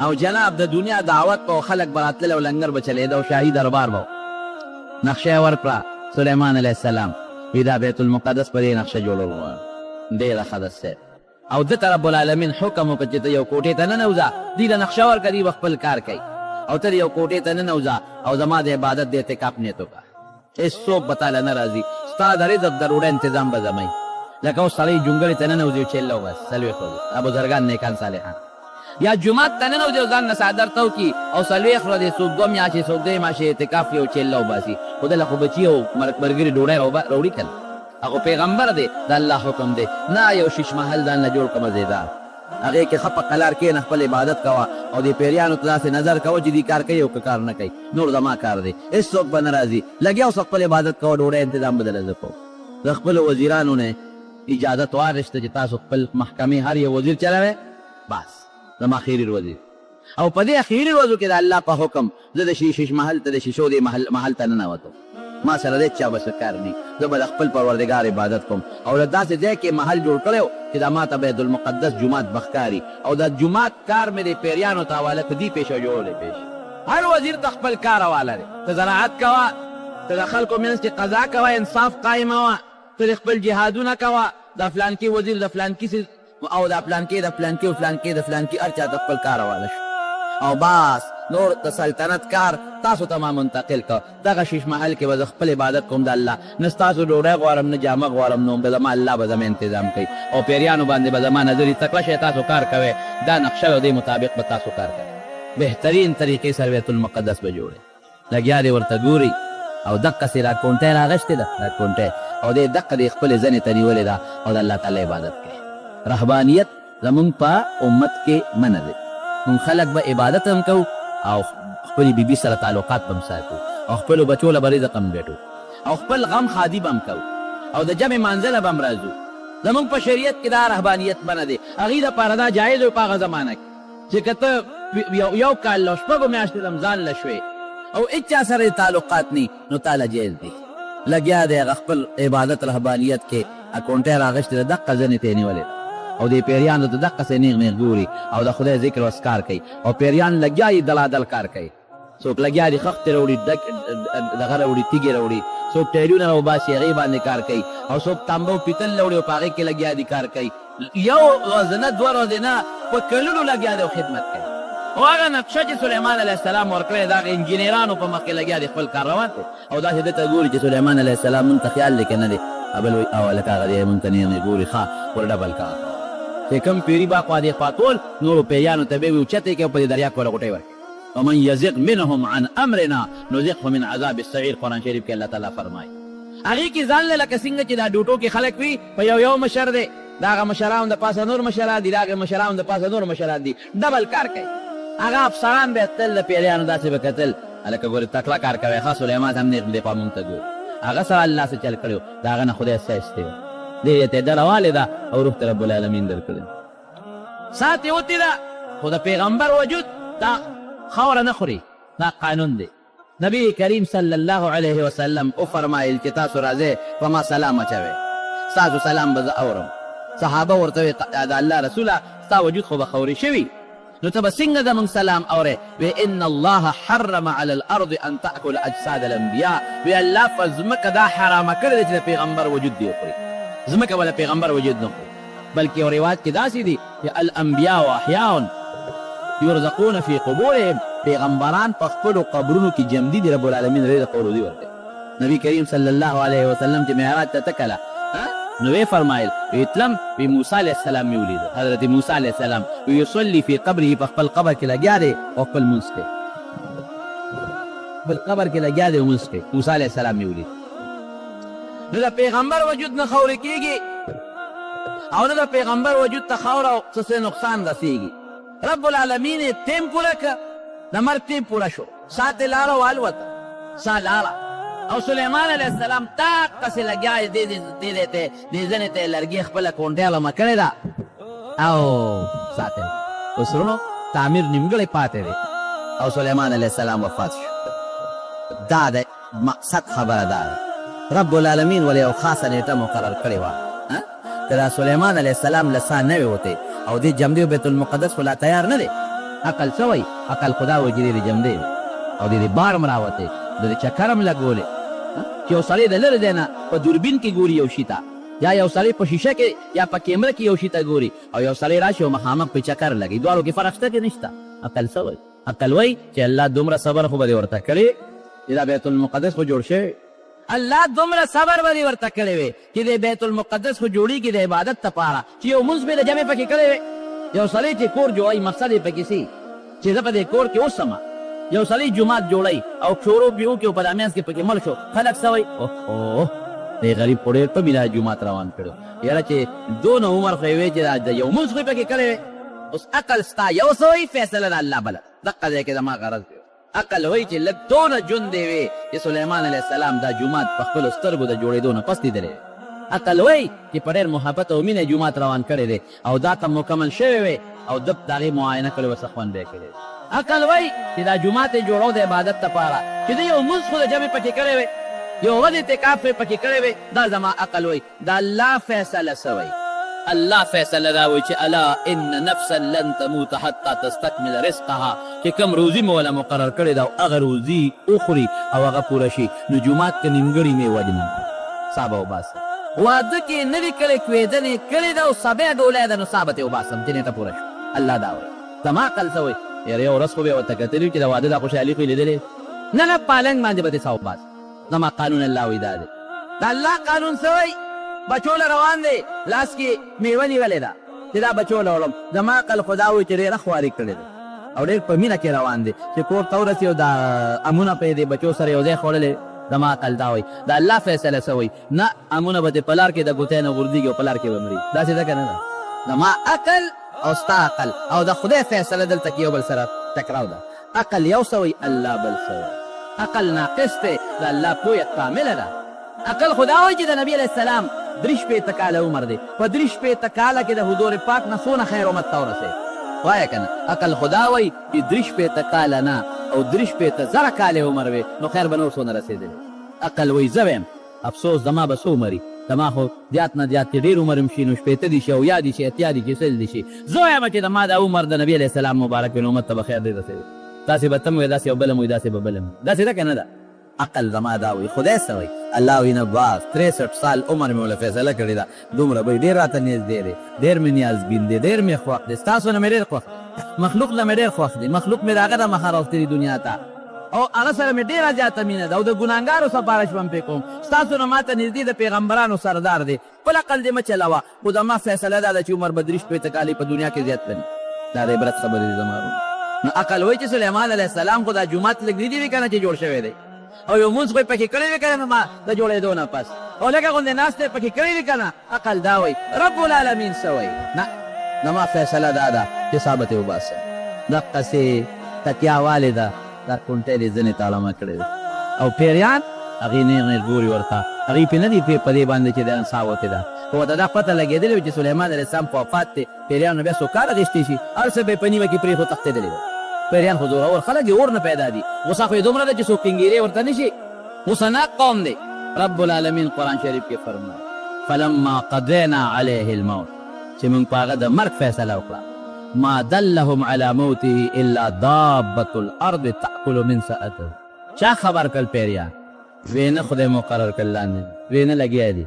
او جناب د دنیا دعوت به خلک به راتلل او لنګر به چلېده او شاهي دربار به نقشه یې ورکړه سلیمان علیه السلام وی دا بیت المقدس په دې نقشه جوړول غواړم ډېره ښه ده او دته رب العالمین حکم وکړه چې ته یو کوټې ته ننوځه دوی له نقشه ورکړه دوی به خپل کار کوي او ته یو کوټې ته ننوځه او زما د عبادت د اعتکاف نیت وکړه هېڅوک به تاله نه راځي ستا د رزق د ډوډۍ انتظام به زموي لکه اوس سړی جونګړې ته ننوځي چیله وبس څلوېښت ورځې دا بزرګان نیکان صالحان یا جمعات ته ننوځي او ځان نه څادر تو کي او څلوېښت ورځې څوک 2 میاشتې څوک 3 میاشتې اعتکاف یو چیله وباسي خو دله خو بچي او ملګري ډوډۍ راوړي که نه هغه پیغمبر دی د الله حکم دی نه یو شیش محل ځان نه جوړ کړه مزېدار هغې کې ښه په قلار کښېنه خپل عبادت کوه او د پیریانو ته داسې نظر کوه چې دې کار کوي او که کار نه کوي نور زما کار دی هېڅوک به نه راځي لګیا اوسه خپل عبادت کوه ډوډۍ انتظام به دله زه کوم د خپلو وزیرانو نه اجازت واغېسته چې تاسو خپل محکمې هر یو وزیر چلوئ بس زما خیري وزیر او په دې اخیري ورځو کې د الله په حکم زه د شیش محل ته د شیشو دې محل ته ننوتم ما سره د چا بس کار نه زه به د خپل پروردګار عبادت کوم او د داسې ځای کې محل جوړ کړی و چې دا ما ته بیت المقدس جومات بښکاري او د جومات کار مې د پیریانو ته حواله کړه دې پیشه جوړلی پیش هر وزیر ته خپل کار حواله دی ته زراعت کوه ته د خلکو منځ کې قضا کوه انصاف قایموه ته خپل جهادونه کوه د فلانکي وزیر د فلانکي او د فلانکي د فلانکي او فلانکي د فلانکي هر چا ته خپل کار حواله شو او بس نور د سلطنت کار تاسو ته ما منتقل کړ دغه شیش محل کې به زه خپل عبادت کوم د الله نه ستاسو ډوډۍ غواړم نه جامه غواړم نو به زما الله به زما انتظام کوي او پیریانو باندې به زما نظري تکړه شی تاسو کار کوئ دا نقشه او دې مطابق به تاسو کار کوئ بهترین طریقې سره بیت المقدس به جوړئ لګیا دې ورته ګوري او دقسې راکونټۍ راغشتې ده راکونټۍ او دې دقه دې خپلې زنې ته نیولې ده او د الله تعالی عبادت کوي رهبانیت زمونږ په امت کې منع دی مونږ خلک به عبادت هم کوو او خپلې بیبي سره تعلقات به هم ساتو او خپلو بچو له به رزق هم ګټو او خپل غم خادي به هم کوو او د جمع مانځله به هم راځو زمونږ په شریعت کې دا رهبانیت منع دی هغې دپاره دا جایز و په هغه زمانه کې چې که ته یو کال له شپږو میاشتې رمضان له شوې او هېچا سره تعلقات نی نو تاله جایز دی لګیا دی هغه خپل عبادت رهبانیت کې اکونټۍ راغشتې ده دقه زنې ته یې نیولې او د پیریانو ته دقه سې نیغ نیغ ګوري او د خدای ذکر وسکار کوي او پیریان لګیا یې دلادل کار کوي څوک لګیا دي خښتې راوړي دغه راوړي تیږې راوړي څوک ټایرونه راوباسي هغې باندې کار کوي او څوک تانبه او پیتل راوړي او په هغې کې لګیا دي کار کوي یو ورځ نه دوه ورځې نه په کلونو لګیا دی او خدمت کوي او هغه نقشه چې سلیمان علیه السلام ورکړې د هغې انجینرانو په مخ کې لګیا دی خپل کار روان دی او داسې ده ته ګوري چې سلیمان علیه السلام مونږ ته خیال دی که نه دی بل وایي او هلکه هغه دی مونږ ته نیغ نیغ ګوري ښه ور ډبل کا چې کوم پیري با خوا دې خوا ټول نورو پیریانو ته به یې اوچتې کړي او په دې دریا کې ورله غوټۍ ورکړي ومن یزغ منهم عن امرنا نذقه من عذاب السعیر قرآن شریف کې الله تعالی فرمایي هغې کې ځان له لکه څنګه چې دا ډوټو کې خلک وي په یو مشر دی د هغه مشرانو د پاسه نور مشران دي د هغې مشرانو د پاسه نور مشران دي ډبل کار کوي هغه افسران به تل د پیریانو داسې به کتل هلکه ګورې تکړه کار کوي ښه سلیمان هم نیغ دی په مونږ ته ګوري هغه سره الله څه چل کړی و د هغه نه خدای ښایستې و دې ته ډله والې ده او روح ته رب العالمین در کړی ساتې وتې ده خو د پیغمبر وجود دا خاوره نه خوري دا قانون دی نبی کریم صلی الله علیه وسلم وفرمایل چې تاسو راځئ په ما سلام اچوئ ستاسو سلام به زه اورم صحابه ورته وی د الله رسوله ستا وجود خو به خوري شوي نو ته به څنګه زموږ سلام اورې وی ان الله حرم على الارض ان تاکل اجساد الانبیاء وی الله په ځمکه دا حرامه کړی دی چې د پیغمبر وجود دی وخوري ځمکه به د پیغمبر وجود نه خوري بلکې یو روایت کې داسې دي چې الانبیاء احیاء یرزقون فی قبورهم پیغمبران په خپلو قبرونو کې جمدي دي رب العالمین رزق او روزي ورکوي نبی کریم صلی الله علیه وسلم چې معراج ته تکله نو وی فرمایل وی تلم وی موسی علیه السلام مې ولید حضرت موسی علیه السلام وی یصلي فی قبره په خپل قبر کې لګیا دی او خپل لمونځ کوي خپل قبر کې لګیا دی او لمونځ کوي موسی علیه السلام مې ولید نو د پیغمبر وجود نه خورې کېږي او نه د پیغمبر وجود ته خاوره او څه نقصان رسېږي رب العالمین یې ټیم پوره کړه د مرګ ټیم پوره شو سات یې لاره والوته سا لاره او سلیمان علیه السلام دقسې لګیا یې دې زنې ته یې لرګي خپله کونټۍ علمه کړې ده او ساتل اوس وروڼو تعمیر نیمګړی پاتې دی او سلیمان علیه السلام وفات شو دا د مقصد خبره ده رب العالمین ولې یو خاصه نیټه مقرر کړې وه که دا سلیمان علیه السلام له سا نه وې وتې او دې جمدې بیت المقدس خو لا تیار نه دی عقل څه وایي عقل خدا وایي چې دې جمدې او دې بار م راوتې د دې چکر م لګولې چې یو سړی د لرې دی نه په دوربین کې ګوري یو شي ته یا یو سړی په شیشه کې یا په کیمره کې یو شي ته ګوري او یو سړی راشي او مخامخ په چکر لګي دواړو کې فرق شته کې نشته عقل څه وایي عقل وایي چې الله دومره صبر خو به دې ورته کړی چې دا بیت المقدس خو جوړ شوی الله دومره صبر به دې ورته کړی وی چې د بیت المقدس خو جوړېږي د عبادت دپاره چې یو مونځ به د جمع پکې کړی وی یو سړی چې کور جوړوي مقصد یې پکې سي چې زه په دې کور کې اوسم یو سړی جومات جوړوي او شروع بې وکړي او په دا منځ کې پکې مړ شو خلک څه وایي اوهو دې غریب خو ډېر په مینه جومات روان کړو یاره چې دونه عمر خو یې وی چې د یو مونځ خو یې پکې کړی وی اوس عقل ستا یو څه وایي فیصله د الله بله دقه ځای کې زما غرض دی عقل وایي چې لږ دونه ژوند دی وی چې سلیمان علیه السلام دا جومات په خپلو سترګو د جوړېدو نه پس لیدلی عقل وایي چې په ډېر محبت او مینه جومات روان کړی دی او دا ته مکمل شوی وی او ده د هغې معاینه کړې ورڅه خوند به یې کړی عقل وایي چې دا جومات یې جوړو د عبادت دپاره چې ده یو مونځ خو د جمع پکې کړی وی یو ورځ اعتکاف یې پکې کړی وی دا زما عقل وایي دا الله فیصله څه الله فیصله دا وایي چې الا ان نفسا لن تموت حتی تستکمل رزقها چې کوم روزي مو وله مقرر کړې ده او هغه روزي وخوري او هغه پوره شي نو جومات که نیمګړي میوه دي سا به وباسه واده کې نه دي کړی کوېدنې کړې ده او سبا ډولی ده نو سا به ترې وباسم چې نیټه پوره شو الله دا وایي زما عقل څه وایي یاره یو ورځ خو به یې ورته کتلي چې د واده دا خوشحالي خو یې لیدلې نه نه پالنګ باندې به دې سا وباسه زما قانون الله وایي دا دی د الله قانون څه وایي بچو له روان دی لاس کې میوه نیولې ده چې دا بچو له وړم زما عقل خو دا وایي چې ډېره خواري کړې ده او ډېر په مینه کې روان دی چې کور ته ورسي او دا امونه په دې بچو سره یو ځای خوړلې زما عقل دا وایي د الله فیصله څه وایي نه امونه به دې په لار کې د ګوتۍ نه غورځېږي او په لار کې به مري داسې ده که نه ده زما عقل او ستا عقل او د خدای فیصله دلته کې یو بل سره ټکراو ده عقل یو څه وایي الله بل څه وایي عقل ناقص دی د الله پویه کامله ده عقل خدا وایي چې د نبي علیه السلام 3 کاله عمر دی په 3 کاله کې د حضور پاک نه څونه خیر امت ته ورسېد وایه که نه عقل خدا وایي چې 3 کاله نه او 3 کاله عمر وي نو خیر به نور څونه رسېدلی عقل وایي زه ویم افسوس زما به څو مري زما خو زیات نه زیات چې ډېر عمر م شي نو 15 دي شي او یا دي شي اتیا دي شي سل دي شي زه وایم چې زما د عمر د نبي علیه السلام مبارک وي نو امت ته به خیر دی رسېدلی داسې به تم وي داسې یو بله م وي داسې به بله م داسې ده که نه ده عقل زما دا وایي خدای څه وایي الله وایي نه باز 63 سال عمر مې ورله فیصله کړې ده دومره به ډېر راته نږدې دی ډېر مې نیازبین دی ډېر مې خوښ دی ستاسو نه مې ډېر خوښ مخلوق نه مې ډېر خوښ دی مخلوق مې د هغه نه مخه راوستلي دنیا ته او هغه سره مې ډېره زیاته مینه ده او د ګناهګارو سپارش به م پرې کوم ستاسو نه ماته نږدې د پیغمبرانو سردار دی خپل عقل دې مه چلوه خو زما فیصله دا ده چې عمر به 3 کالې په دنیا کې زیات کړي دا د عبرت خبرې دي زما نو عقل وایي چې سلیمان علیه السلام خو دا جومات لږ نه دي وي که نه چې جوړ شوی دی او یو مونځ خو یې پکې کړی وي که نه ما د جوړېدو نه پس او لکه غوندې ناست یې پکې کړی وي که نه عقل دا وایي رب العالمین څه وایي نه زما فیصله دا ده چې سا به ترې وباسم دقسې تکیاوالې ده دا کونټۍ دې ځینې تاړمه کړې ده او پیریان هغې نیغ نیغ ګوري ورته هغې پې نه دي په دې باندې چې د سا وتې ده خو ورته دا پته لګېدلې وي چې سلیمان علیه السلام په وفات دی پیریانو بیا څو کال اخېستی شي هر څه به یې په نیمه کې پرېښو تښتېدلې ده پیریان خو زورور خلک یې اور نه پیدا دي غوسه خو یې دومره ده چې څوک ټینګېرې ورته نه شي غوسناک قوم دی رب العالمین قرآن شریف کې فرمایي فلما قضینا علیه الموت چې موږ په هغه د مرګ فیصله وکړه ما دلهم على موته الا دابة الارض تأكل من سأته چا خبر کړ پیریان وینه خدای مقرر کړ لاندې وینه لګیا دي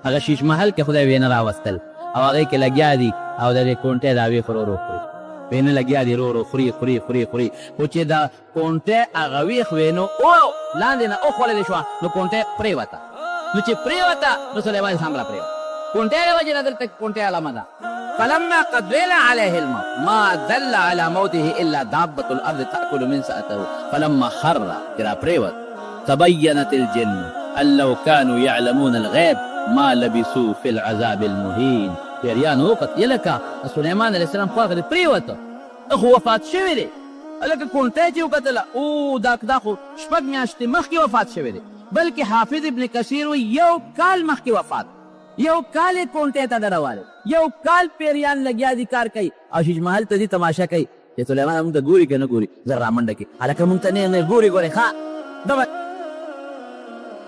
هغه شیش محل کې خدای وینه راوستل او هغې کې لګیا دي او د دې کونټۍ داوې خو ورو خوري وینه لګیا دي ورو خوري خوري خوري خوري خو چې دا کونټۍ هغه ویښ وینو او لاندې نه وخوړلې شوه نو کونټۍ پرېوته نو چې پرېوته نو سلیمان هم را پرېوته کونټۍ د وجې نه دلته کونټۍ علامه ده فلما قضينا عليه الموت ما دل على موته الا دابة الارض تأكل من سأته فلما خر ترى بريوت تبينت الجن ان لو كانوا يعلمون الغيب ما لبثوا في العذاب المهين پیریان وقت یلکه سلیمان علیه السلام خو هغه پرېوت خو وفات شوی دی هلکه کونټۍ چې وکتله او دا خو 6 میاشتې مخکې وفات شوی دی بلکې حافظ ابن کثیر وایي 1 کال مخکې وفات 1 کال یې کونټۍ ته دروالی 1 کال پیریان لګیا دي کار کوي او شیش محل ته دي تماشه کوي چې سلیمان موږ ته ګوري که نه ګوري زر رامنډه کړي هلکه موږ ته نه ګوري ګوري ښه ډبل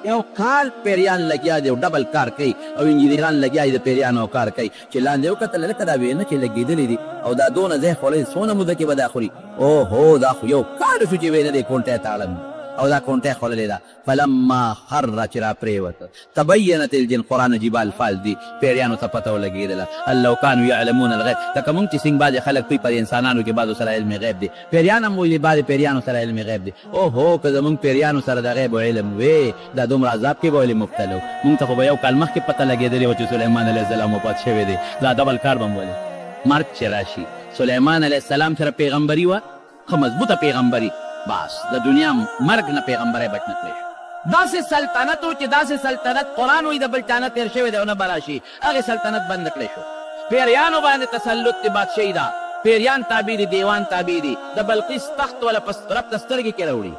1 کال پیریان لګیا دي او ډبل کار کوي او انجینران لګیا دي د پیریانو کار کوي چې لاندې وکتل لکه دا وینه چې لګېدلې دي او دا دونه ځای خوړلی څونه موده کې به دا خوري اوهو دا خو 1 کال شو چې وینه دی کونټۍ تاړم او دا کونټۍ خوړلې ده فلما خر چې را پرېوته تبینت الجن قرآن عجیب الفاظ دي پیریانو ته پته ولګېدله ان لو کانو یعلمون الغیب لکه موږ چې څنګه بعضې خلک کوي پر انسانانو کې بعضو سره علم غیب دی پیریان هم وایي بعضې پیریانو سره علم غیب دی اوهو که زموږ پیریانو سره د غیب علم وی دا دومره عذاب کې به ولې مبتلا و موږ ته خو به 1 کال مخکې پته لګېدلې وه چې سلیمان علیه السلام وفات شوی دی دا ډبل کار به م ولې مرګ چې راشي سلیمان علیہ السلام سره پیغمبري وه ښه مضبوطه پیغمبري بس د دنیا مرګ نه پیغمبری بچ نه کړی شو داسې سلطنت و چې داسې سلطنت قرآن وایي د بل چا نه تېر شوی دی او نه به راشي هغې سلطنت بند کړی شو پیریانو باندې تسلط د بادشاهي ده پیریان تابع دي دیوان تابع دي د بلقیس تخت ولا رب ته سترګې کې راوړي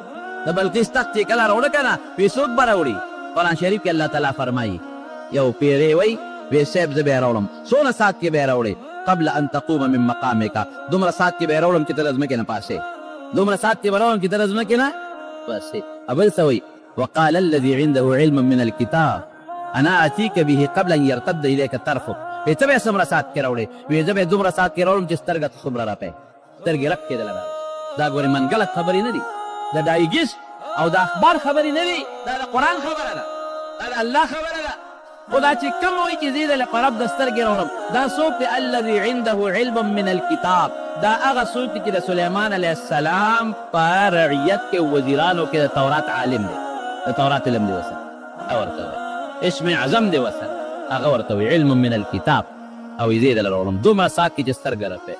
د بلقیس تخت چې کله راوړه که نه وی څوک به راوړي قرآن شریف کې الله تعالی فرمایي یو پیری وی وی صاحب زه به یې راوړم څونه ساعت کې به یې راوړې قبل ان تقوم من مقامک دومره ساعت کې به یې راوړم چې ته د ځمکې نه پاسې دومره ساعت کې به راوړم چې ته د ځمکې نه پاسې بل څه وایي وقال الذي عنده علم من الكتاب انا اتيك به قبل ان يرتد اليك طرفك وی ته به یې څومره ساعت کې راوړې وی زه به یې دومره ساعت کې راوړم چې سترګه ته څومره راپې سترګې رپ کېدله دا ګورې منګلت خبرې نه دي د ډایګیسټ او د اخبار خبرې نه دي دا د قرآن خبره ده دا د الله خبره ده خو دا چې کوم وایي چې زه د په رب د سترګې راوړم دا څوک دی الذي عنده علم من الكتاب دا هغه څوک دی چې د سلیمان علیه السلام په رعیت کې وزیرانو کې د تورات عالم دی د تورات علم دی ورسره هغه ورته وایي اسم اعظم دی ورسره هغه ورته وایي علم من الكتاب او یې زه یې دله راوړم دومره ساعت کې چې سترګه رپې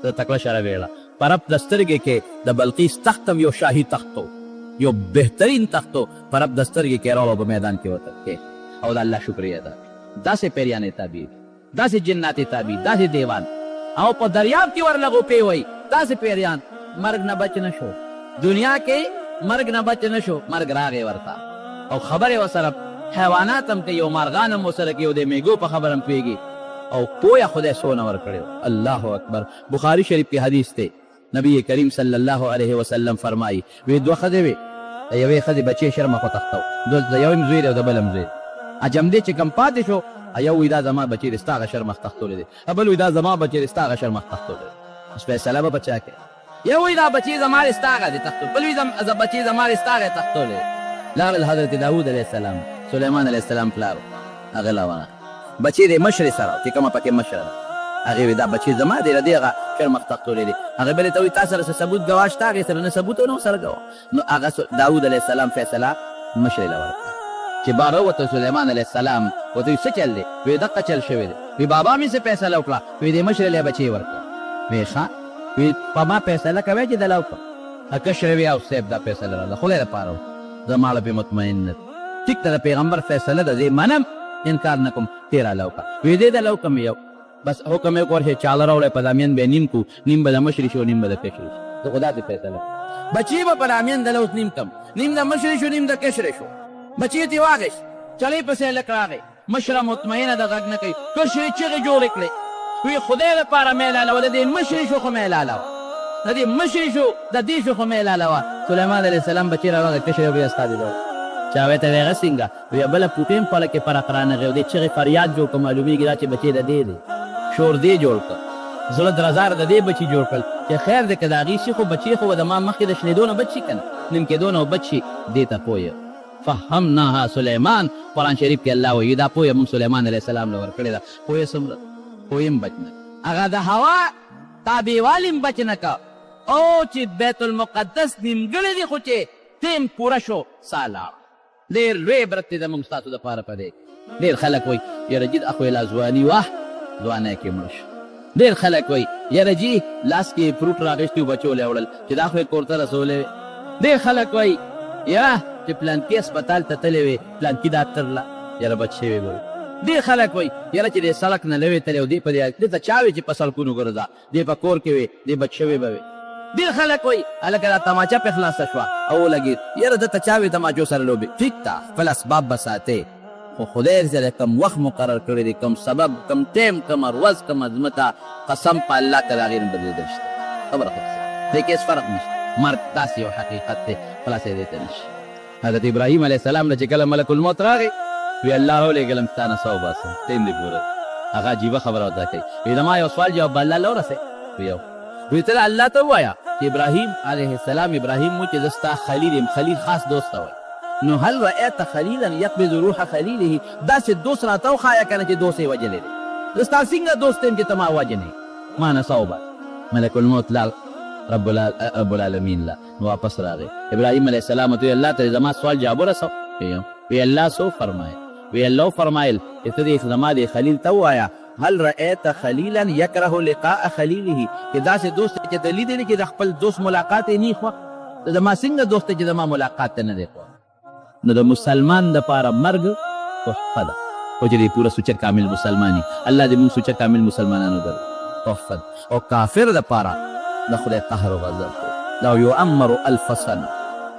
ته تکړه شره ویړه په رب د سترګې کې د بلقیس تخت هم یو شاهي تخت یو بهترین تخت په رب د سترګې کې راوړو په میدان کې ورته کې او د الله شکریه ده داسې پیریانې تابع دي داسې جناتې تابع داسې دیوان او په دریاب کې ورلغو پی وی داسې پیریان مرګ نه بچ نه شو دنیا کې مرګ نه بچ نه شو مرګ راغی ورته او خبرې ورسره حیوانات هم کوي او مارغان هم ورسره کوي او د میږو په خبره هم پوهېږي او پویه خدای څونه ورکړی الله اکبر بخاري شریف کې حدیث دی نبی کریم صلی الله علیه وسلم فرمایي وی دوه ښځې وې د یوې ښځې بچې شرمه خو تختو د یو هم زوی دی او د بل هم زوی عجم دی چې کم پاتې شو یو وی دا زما بچی دی ستا هغه شرمښ تختولی دی بل وی دا زما بچی دی ستا هغه شرمښ تختولی دی اوس فیصله به په چا کوې یو وی دا بچی زما دی ستا هغه دی تختولی بل وی بچی زما دی ستا هغه تختولی دی لاغل حضرت داود علیه السلام سلیمان علیه السلام پلار هغه لاونه بچی دی مشرې سره چې کومه پکې مشره ده هغې وی دا بچی زما دی د دې هغه شرمښ تختولی دی هغې بلې ته وایي تا سره څه ثبوت ګواه شته هغې سره نه ثبوت او نه ورسره ګواه نو هغه داود علیه السلام فیصله مشرې له ورکړه چې بار راووته سلیمان علیه السلام ورته وایي څه چل دی وایي دقه چل شوی دی وایي بابا مې څه فیصله وکړه وایي دې مشرې له یې بچې ورکړه وایي ښه وایي په ما فیصله کوی چې دله وکړه کشرې وایي او صاحب دا فیصله راله خدای دپاره زما له پې مطمئن نه ټیک ته د پیغمبر فیصله ده زه منم انکار نه کوم تې راله وکړه وایي دې دله وکړم یو بس حکم یې وکړ چې چاله راوړی په دامیان به نیم کو نیم به د مشرې شو نیم به د کشرې شو زه خو داسې فیصله بچي به په دامیان دله اوس نیم کم نیم د مشرې شو نیم د کشرې شو بچی ته واغش چلی پسې لک راغی مشره مطمئنه د غږ نه کوي کشرې چغې جوړې کړې وی خدای لپاره مې لاله د دې مشرې شو خو مې لاله د دې مشرې شو د دې شو خو مې لاله سلیمان علیه السلام بچی راغی کشرې وی استا دی چا وی ته هغه څنګه وی بل پوټیم په لکه فرق رانه غو دې چغې فریاد جو کوم معلومیږي دا چې بچی د دې دی شور دی جوړ کړ زړه درزار د دې بچی جوړ کړ چې خیر دې که د هغې شي خو بچی خو د ما مخکې د شنېدو نه بچ شي که نه نیم کېدو نه بچ شي دې ته پویه فهمناها سلیمان قرآن شریف کې الله وایي دا پویه موږ سلیمان علیه السلام له ورکړې ده پویه څومره پویه هم بچ نه هغه د هوا تابعوالي هم بچ نه که او چې بیت المقدس نیمګړی دی خو چې ټیم پوره شو سا لاړه ډېر لوی عبرت دی زموږ ستاسو دپاره په دې ډېر خلک وایي یاره جي د اخو اله ځواني وه ځوانی کې مړ شو ډېر خلک وایي یاره جي لاس کې فروټ راغېستي و بچو له وړل چې دا خو یې کور ته رسولی ډېر خلک وایي یا چې پلانکي اسپتال ته تللی وې پلانکي ډاکټر له یاره بچ شوی به وي ډېر خلک وایي یاره چې دې سړک نه لوې تللی او دې په دې ته چا وې چې په سړکونو ګرځه دې په کور کې وې دې بچ شوی به وي ډېر خلک وایي هلکه دا تماچه پې خلاصه شوه او ولګېد یاره دته چا وې تماچو سره لوبې ټیک ته خپل اسباب به ساتې خو خدای سره کم وخت مقرر کړی دی کم سبب کم ټیم کم ورځ کم ازمته قسم په الله که د هغې نه بدلېدل شته خبره خو دې کې هېڅ فرق نشته مرګ داسې یو حقیقت دی خلاصېدی ته نشي حضرت ابراهیم علیه السلام نه چې کله ملک الموت راغی وی الله راولېږلم ستا نه څه وباسم ټیم دې پوره هغه عجیبه خبره ورته کوي وی زما یو سوال جواب به الله له ورسوي وی یو وی ته الله ته ووایه چې ابراهیم علیه السلام ابراهیم و چې زه ستا خلیل یم خلیل خاص دوست ته وایي نو هل رأیت خلیلا یقبض روح خلیله داسې دوست راته وښایه که نه چې دوست یې وجلی دی زه ستا څنګه دوست یم چې ته ما وجنې ما نه څه وباس ملک الموت لاړ رب العالمین لا واپس راغی ابراهیم علیه السلام ته الله ته زما سوال جواب ورسو وی الله سو فرمایل وی الله فرمایل چې ته دې زما دې خلیل ته ووایه هل رأيت خلیلا یکره لقاء خلیله چې داسې دوست چې ته لیدلی چې د خپل دوست ملاقات یې نه خوښ ته زما څنګه دوست چې زما ملاقات ته نه دی خوښ نو د مسلمان دپاره مرګ تحفه ده خو چې دی پوره سوچه کامل مسلمانی الله دې موږ سوچه کامل مسلمانانو ګرځي تحفه ده او کافر دپاره د خدای قهر او غضب دی لو یعمر الف سنه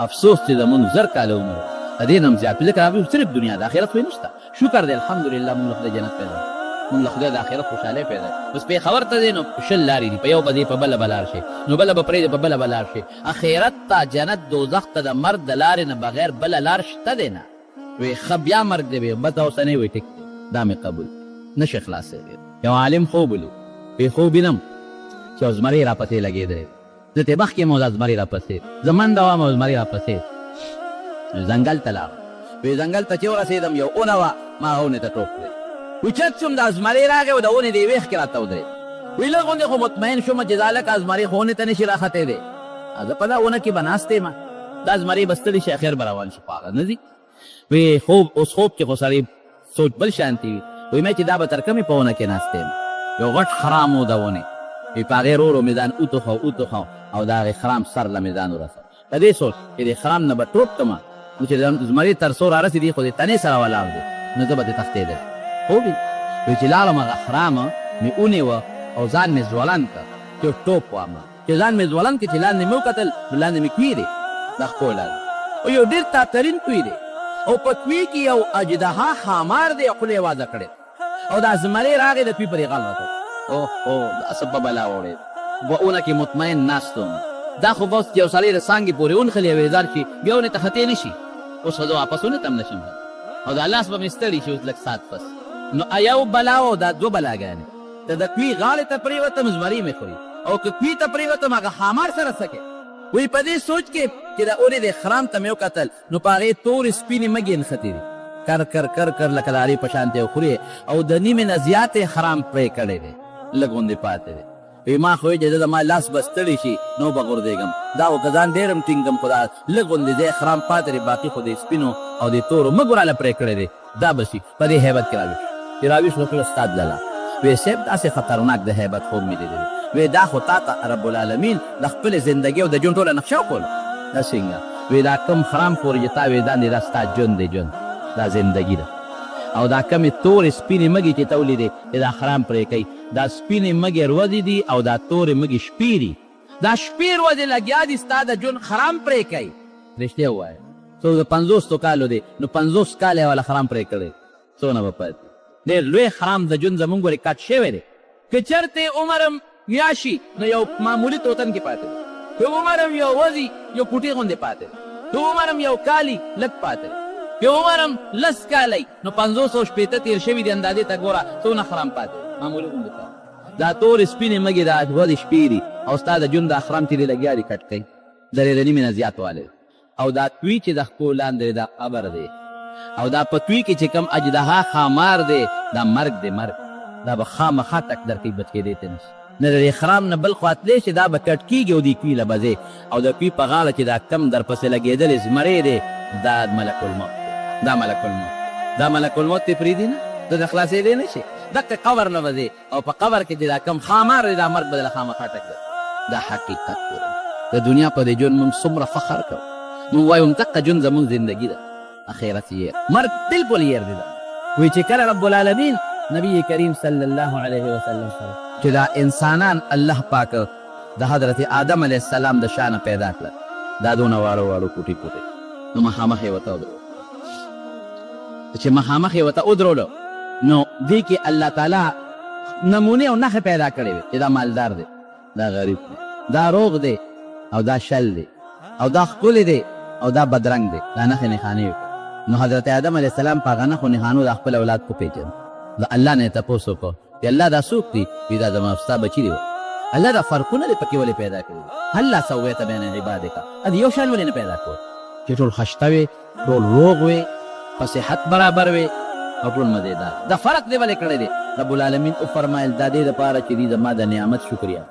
افسوس چې زمونږ زر کاله عمر د دې نه هم زیات ځکه هغه صرف دنیا د آخرت خو یې نشته شکر دی الحمدلله موږ له خدای جنت پیدا موږ له خدای د آخرت خوشحالۍ پیدا بس پېښور ته دی نو شل لارې دي په یو به دی په بله به لار شي نو بله به پرېږدي په بله به لار شي آخرت ته جنت دوزخ ته د مرګ د لارې نه بغیر بله لار شته دی نه وی ښه بیا مرګ دی وی بته اوسنی وی ټیک دی دا مې قبول نشي خلاصېږي یو عالم خوب ولي وی خوب وینم چې یو زمری راپسې لګېدلی زه ترې مخکې یم او دا زمری راپسې زه منډه وم او زمری راپسې ځنګل ته لاړم وی ځنګل ته چې ورسېدم یو اونه وه ما هغه اونې ته ټوپ کړې اوچت شوم دا زمری راغی او د اونې د یوې ښکې راته ودرېد وی لږ غوندې خو مطمئن شوم چې دا لکه زمری خو اونې ته نشي راختېدی زه په دا اونه کې به ناست یم دا زمری به ستړي شي اخر به روان شي خو هغه نه ځي وی خوب اوس خوب کې خو سړی سوچ بل شانتي وي وی مې چې دا به تر کومې په اونه کې ناست یم یو غټ خرام و د اونې وی په هغې ورو مې ځان وتوښو او د هغې خرام سر له مې ځان ورسو په دې سوچ چې د خرام نه به ټوپ کړمه نو چې زمري تر څو رارسېدي خو د تنې سره ولاړ دی نو زه به ترې تښتېدلی خوب وی چې لاړم هغه خرامه مې ونیوه او ځان مې ځولند کړ چې ټوپ وامه چې ځان مې ځولند کړ چې لاندې مې وکتل نو لاندې مې کوي دی د خپو لاندې او یو ډېر تاترین کوي دی او په کوي کې یو اجدها ښامار دی او خوله یې وازه کړې او دا زمری راغی د کوي پرې غل راته اوهو دا څه په بلا وړېد په اونه کې مطمئن ناست وم دا خو بس یو سړی د څانګې پورې ونښلي او ځار شي بیا ونې ته ختې نه شي اوس خو زه واپس ونې ته هم نشم او دا لاس به مې ستړي شي اوس لږ ساعت پس نو یو بلا او دا دوه بلاګانې ته د کوي غاړې ته پرېوتم زمري مې خوري او که کوي ته پرېوتم هغه ښامار سره څه کوې وی په دې سوچ کې چې د اونې د خرام ته مې وکتل نو په هغې تورې سپینې مږې نښتې دي کر کر کر کر لکه د هغې په شانتې خورې او د نیمې نه زیاتې خرام پرې کړی دی لږ غوندې پاتې دی وی ما خو چې زه زما لاس به ستړی شي نو به غورځېږم دا خو که ځان ډېر هم ټینګم خو دا لږ غوندې ځای خرام پاتې دی باقي خو د سپینو او د تورو مږو راله پرې کړی دی دا به شي په دې هیبت کې راویښ چې راویښ نو کړه استاد لاله وی صاحب داسې خطرناک د هیبت خوب مې لیدلی وی دا خو تا ته رب العالمین د خپلې زندګۍ او د ژوند ټوله نقشه وښوله دا څنګه وی دا کم خرام پورې چې تا وی دا دا ستا ژوند دی ژوند دا زندګي ده او دا کمې تورې سپینې مږې چې ته ولیدې چې دا خرام پرې کوي دا سپینې مږې ورځې دي او دا تورې مږې شپې دي دا شپې ورځې لګیا دي ستا د ژوند خرام پرې کوي رښتیا ووایه څو د 50 کالو دی نو 50 کاله یې والا خرام پرې کړی څونه به پاتې ډېر لوی خرام د ژوند زمونږ ورې کټ شوی دی که چېرته عمر هم یا شي نو یو معمولي توتن کې پاتې دی که عمر هم یو ورځې یو پوټې غوندې پاتې دی که عمر هم یو کالي لږ پاتې دی که عمر هم 10 کالی نو 580 تېر شوي دي اندازې ته ګوره څونه خرام پاتې دی معمولي غوندې پاتې دا تورې سپینې مږې دا ورځې شپې دي او ستا د ژوند دا خرام چې دی لګیا دي کټ کوي درې د نیمې نه زیاتوالی دی او دا توی چې د ښکو لاندې دا قبر دی او دا په توی کې چې کوم اجدها ښامار دی دا مرګ دی مرګ دا به خامخا تک در کوي بچ کېدی ته نشي نه د دې خرام نه بل خوا تلی شي دا به کټ کېږي او د کوي له به او د کوي په غاړه چې دا کم در پسې لګېدلی زمری دی دا ملک الموت دی دا ملک الموت دا ملک الموت ته پرېږدي نه د د خلاصېدی نه شي دقې قبر نه به او په قبر کې چې دا کم ښامار دی دا مرګ به دله خامخا ټک دی دا حقیقت دی د دنیا په دې ژوند موږ څومره فخر کوو موږ وایو دقه ژوند زموږ زندګي ده اخرت یې مرګ بالکل یې دی وی چې کله رب العالمین نبی کریم صلی الله علیه وسلم سره چې دا انسانان الله پاک د حضرت آدم علیه السلام د شانه پیدا کړل دا دونه واړو واړو کوټي کوټي نو مخامخ یې ورته ودرولو چې مخامخ یې ورته ودرولو نو دې کې الله تعالی نمونې او نښې پیدا کړې وې چې دا مالدار دی دا غریب دی دا روغ دی او دا شل دی او دا ښکلی دی او دا بدرنګ دی دا نښې نښانې وکړې نو حضرت آدم علیه السلام په هغه نښو نښانو د خپل اولاد وپېژند د الله نه یې تپوس وکړو چې الله دا څوک دی وي دا زما ستا بچي دی الله دا فرقونه دې پکې ولې پیدا کړي هلا سویت بین عبادک ادي یو شان ولې نه پیدا کړو چې ټول خشته وي ټول روغ وي په صحت برابر وي او ټول مزېدار دا فرق دې ولې کړی دی رب العالمین وفرمایل دا دې دپاره چې دې زما د نعمت شکریا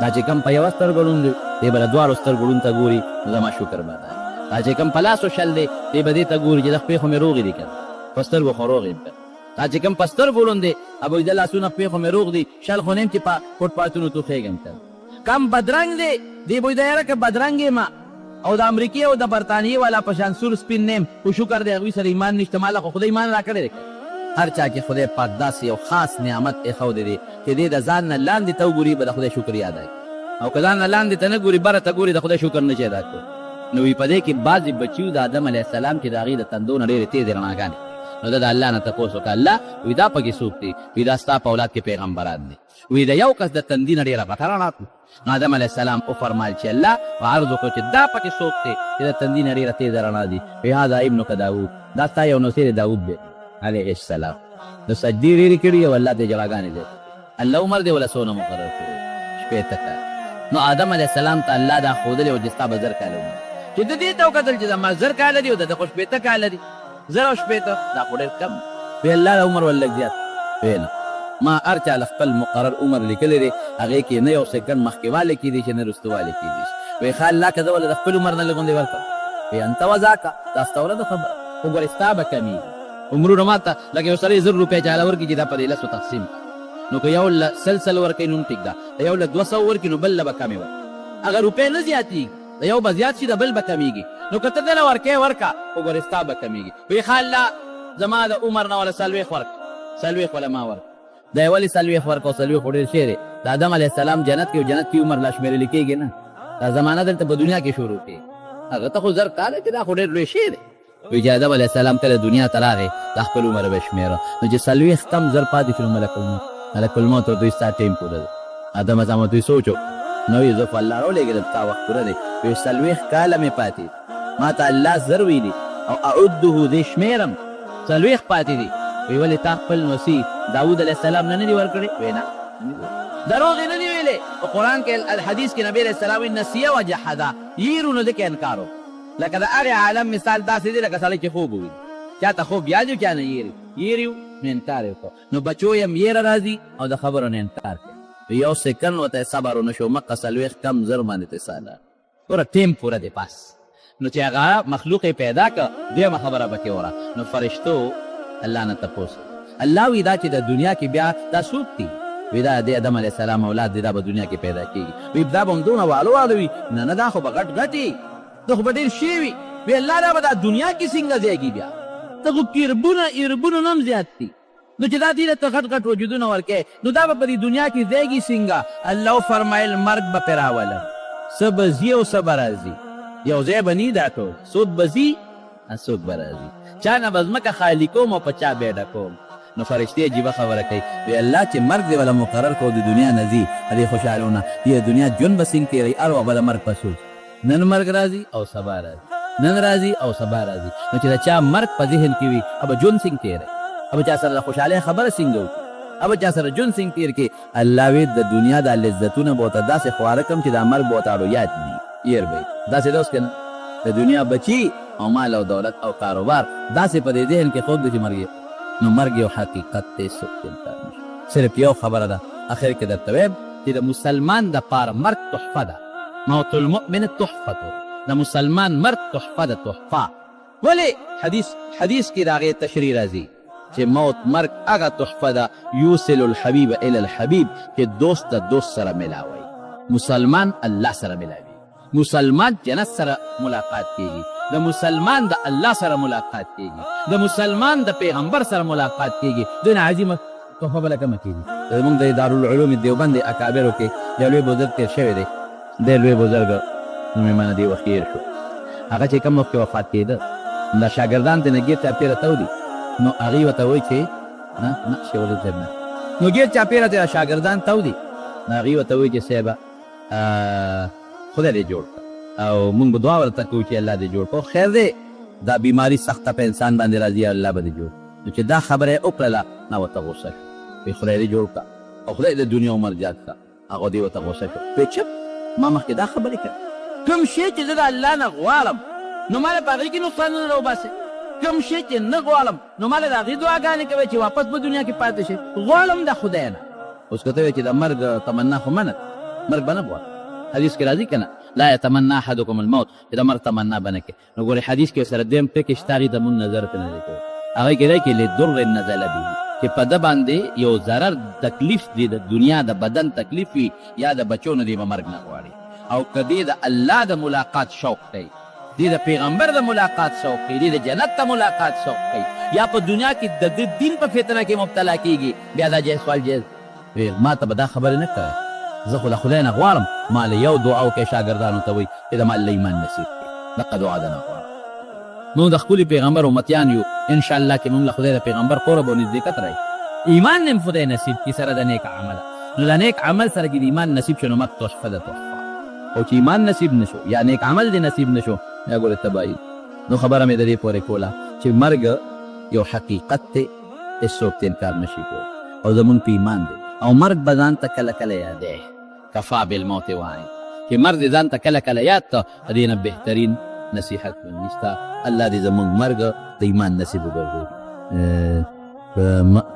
دا چې کم په یوه سترګه ړوند دی دې به د دواړو سترګو ړوند ته ګوري نو زما شکر به ادا دا چې کم په لاسو شل دی دې به دې ته ګوري چې د خپې خو مې روغې دي که نه په سترګو خو روغ یم که تا چې کوم په سترګو ړوند دی ابو د لاسونه پېښو مې روغ دي شل خو نیم چې په فوټپاتونو توخېږم ته کم بدرنګ دی دی بوی د یاره که بدرنګ ما او د امریکې او د برطانیې والا په شان سور سپین نیم خو شکر دی هغوی سره ایمان نشته ماله خو خدای ایمان راکړی دی هر چا کې خدای پاک داسې یو خاص نعمت ایښودی دی چې دی د ځان نه لاندې ته وګوري به د خدای شکر یاد آی او که ځان نه لاندې ته نه ګوري بره ته ګوري د خدای شکر نه شي ادا کړو نو وی په دې کې بعضې بچیو د آدم علیه السلام چې د هغې د تندو نه ډېرې تېزې رڼاګانې نو ده د الله نه تپوس وکړه الله وی دا پکې څوک دی وی دا ستا په اولاد کې پیغمبران دي وی د یو کس د تندي نه ډېره غټه رڼا نو آدم علیه السلام وفرمایل چې الله عرض وکړو چې دا پکې څوک دی چې د تندي نه ډېره تېزه رڼا دي وی هذا ابنک داود دا ستا یو نوسیر داود دی علیه السلام نو سجدې ډېرې کړي او الله ته جړاګانې دی الله عمر دی ولا څونه مقرر کړی شپېته کاله نو آدم علیه السلام ته الله دا ښودلی و چې ستا به زر کاله ومر چې د دې ته وکتل چې زما زر کاله دي او د ده خو شپېته کاله دي زر او شپېته دا خو ډېر کم وی الله له عمر ول لږ زیات وی نه ما هر چا له خپل مقرر عمر لیکلی دی هغې کې نه یو سکند مخکې والی کېدی شي نه رستو والی کېدی شي وی ښه الله که زه ولې د خپل عمر نه لږ غوندې ورکړم وی انت وذاکه دا ستا وله ده خبره خو ګورې ستا به کمیږي عمرونه ما ته لکه یو سړی 1000 روپۍ چاله ورکړي چې دا په دې لسو تقسیم نو که یو له سل ورکوي نو هم ټیک ده د یو له 200 ورکړي نو بل له به کمې ورکړي هغه روپۍ نه زیاتېږي د یو به زیات شي د بل به کمیږي نو که ته دله ورکې ورکه خو ګورې ستا به کمیږي وی ښه الله زما د عمر نه وله 40 ورکړه 40 وله ما ورکړه دی ولې 40 ورکړه او 40 خو ډېر شی دی د آدم علیه السلام جنت کې او جنت کې عمر لا شمېرلی کېږي نه دا زمانه دلته په دنیا کې شروع کېږي هغه ته خو زر کاله چې دا خو ډېر لوی شی دی وی چې آدم علیه السلام کله دنیا ته راغی دا خپل عمر به شمېره نو چې 40 کم زر پاتې شو ملک الموت ورته وایي ستا ټیم پوره دی آدم علیه السلام ورته وایي سوچ نو وایي زه خو الله راولېږېدم ستا وخت پوره دی وایي 40 کاله مې پاتې ما ته الله زر ویلي او اعده دې شمېرم 40 پاتې دي وی ولې تا خپل نوسي داود علیه السلام نه دي ورکړې وی نه دروغ یې نه دي ویلې په قرآن کې الحدیث کې نبي علیه السلام نسیه و جحده یېرو نو ده کې انکار لکه د هرې عالم مثال داسې دی لکه سړی چې خوب وویني چا ته خوب یاد یو چا نه یېري نو انکار یې وکړو نو بچو یم یېره راځي او د خبرو نه انکار کوي یو سکند ورته صبر ونه شو مکه 40 کم زر باندې ته ساله پوره ټیم پوره دی پاس نو چې هغه مخلوق پیدا کړه دیمه خبره پکې وره نو فرشتو الله نه تپوس الله وی دا چې د دنیا کې بیا دا څوک دي وی دا د آدم علیه السلام اولاد دی دا به دنیا کې پیدا کېږي وی دا به هم دونه والو والو وي نه نه دا خو به غټ غټ وي دا خو به ډېر شی وي وی الله دا به دا دنیا کې څنګه ځایږي بیا ته خو ایربونه نه هم زیات دي نو چې دا دې ته غټ غټ وجودونه ورکې نو دا به په دې دنیا کې ځایږي څنګه الله فرمایل مرګ به پرې راولم څه به ځي او څه به راځي یو ځای به نی دا ټول څوک به ځي څوک به راځي چا نه به ځمکه خالي کوم او په چا بیډه کوم نو فرشتې عجیبه خبره کوي وی الله چې مرګ دې ولا مقرر کړو د دنیا نه ځي دې خوشحالونه دې دنیا ژوند به څنګه تېروي هر وخت به د مرګ پسوس نن مرګ راځي او سبا راځي نن راځي او سبا راځي نو چې د چا مرګ په ذهن کې وي اب ژوند څنګه تېروي اب چا سره د خوشحالۍ خبره څنګه وکړي اب چا سره ژوند څنګه تېر کړي الله وی د دنیا د لذتونه به ورته داسې خواره کړم چې د مرګ به ورته یاد نه یېر به داسې ده اوس که نه د دنیا بچي او مال او دولت او کاروبار داسې په دې ذهن کې خوب دی چې مرګ نو مرګ یو حقیقت دی څوک انکار نشي صرف یو خبره ده اخر کې درته وایم چې د مسلمان دپاره مرګ تحفه ده موت المؤمن تحفه د مسلمان مرګ تحفه ده تحفه ولې حدیث کې د هغې تشریح راځي چې موت مرګ هغه تحفه ده یوصل الحبیب الی الحبیب چې دوست د دوست سره ملاوي مسلمان الله سره ملاوي مسلمان جنت سره ملاقات کېږي د مسلمان د الله سره ملاقات کېږي د مسلمان د پیغمبر سره ملاقات کېږي دونه عظیمه تحفه بله کومه کېږي زموږ د دارالعلوم دیوبند اکابرو کې یو لوی بزرګ تېر شوی دی دی لوی بزرګ نو مې منه دې وخت تېر شو هغه چې کوم وخت کې وفات کېده دا شاګردان ترې نه ګیر چاپېره تودي نو هغې ورته وایي چې نه شیولي صاحب نه نو ګیر چاپېره ترې شاګردان تودي نو هغې ورته وایي چې صاحبه خدای دې جوړ کړه او مونږ به دعا ورته کوو چې الله دې جوړ کړو خیر دی دا بیماري سخته په انسان باندې راځي الله به دې جوړ نو چې دا خبره یې وکړله نه ورته غوسه شو وایي خدای دې جوړ کړه او خدای د دنیا عمر زیات کړه هغه دې ورته غوسه شو وایي چپ ما مخکې دا خبرې کړې کوم شی چې زه د الله نه غواړم نو ما له په هغې کې نقصانونه راوباسې کوم شی چې نه غواړم نو ما له د هغې دعاګانې کوې چې واپس به دنیا کې پاتې شي غواړم د خدای نه اوس که ته وایې چې د مرګ تمنا خو منه مرګ به نه غواړم حدیث کې راځي که نه لا یتمنا احدکم الموت چې د مرګ تمنا به نه کوي نو ګورې حدیث کې سره دیم ټکي شته هغې ته مونږ نظر ته نه دی کوي هغه کې دی چې لدر نزل به چې په ده باندې یو ضرر تکلیف دی د دنیا د بدن تکلیف وي یا د بچو نه دی به مرګ نه غواړي او که دی د الله د ملاقات شوق دی دی د پیغمبر د ملاقات شوق کوي دی د جنت د ملاقات شوق کوي یا په دنیا کې د دین په فتنه کې مبتلا کیږي بیا دا جایز سوال جایز ما ته به دا خبرې نه کوي زه خو د خدای نه غواړم ما له یو دعا وکړئ شاګردانو ته وایي چې د ما الله ایمان نصیب کړي دغه دعا ده نه غواړم موږ د خپل پیغمبر امتیان یو ان شاء الله کې موږ له خدای د پیغمبر قرب او نزدېکت راځي ایمان نیم خدای نصیب کی سره د نیک عمل نو د نیک عمل سره کې ایمان نصیب شنو مت تحفه ده تحفه او چې ایمان نصیب نشو یا نیک عمل دې نصیب نشو یا ګوره تباہی نو خبره مې د دې پورې کوله چې مرګ یو حقیقت دی هېڅوک ته انکار نشي کولی او زمونږ په ایمان دی او مرګ به ځان ته کله کله یادی کفا بالموت واعظ چې مرګ دې ځان ته کله کله یاد ته د دې نه بهترین نصیحت بل نشته الله دې زمونږ مرګ د ایمان نصیب وګرځوي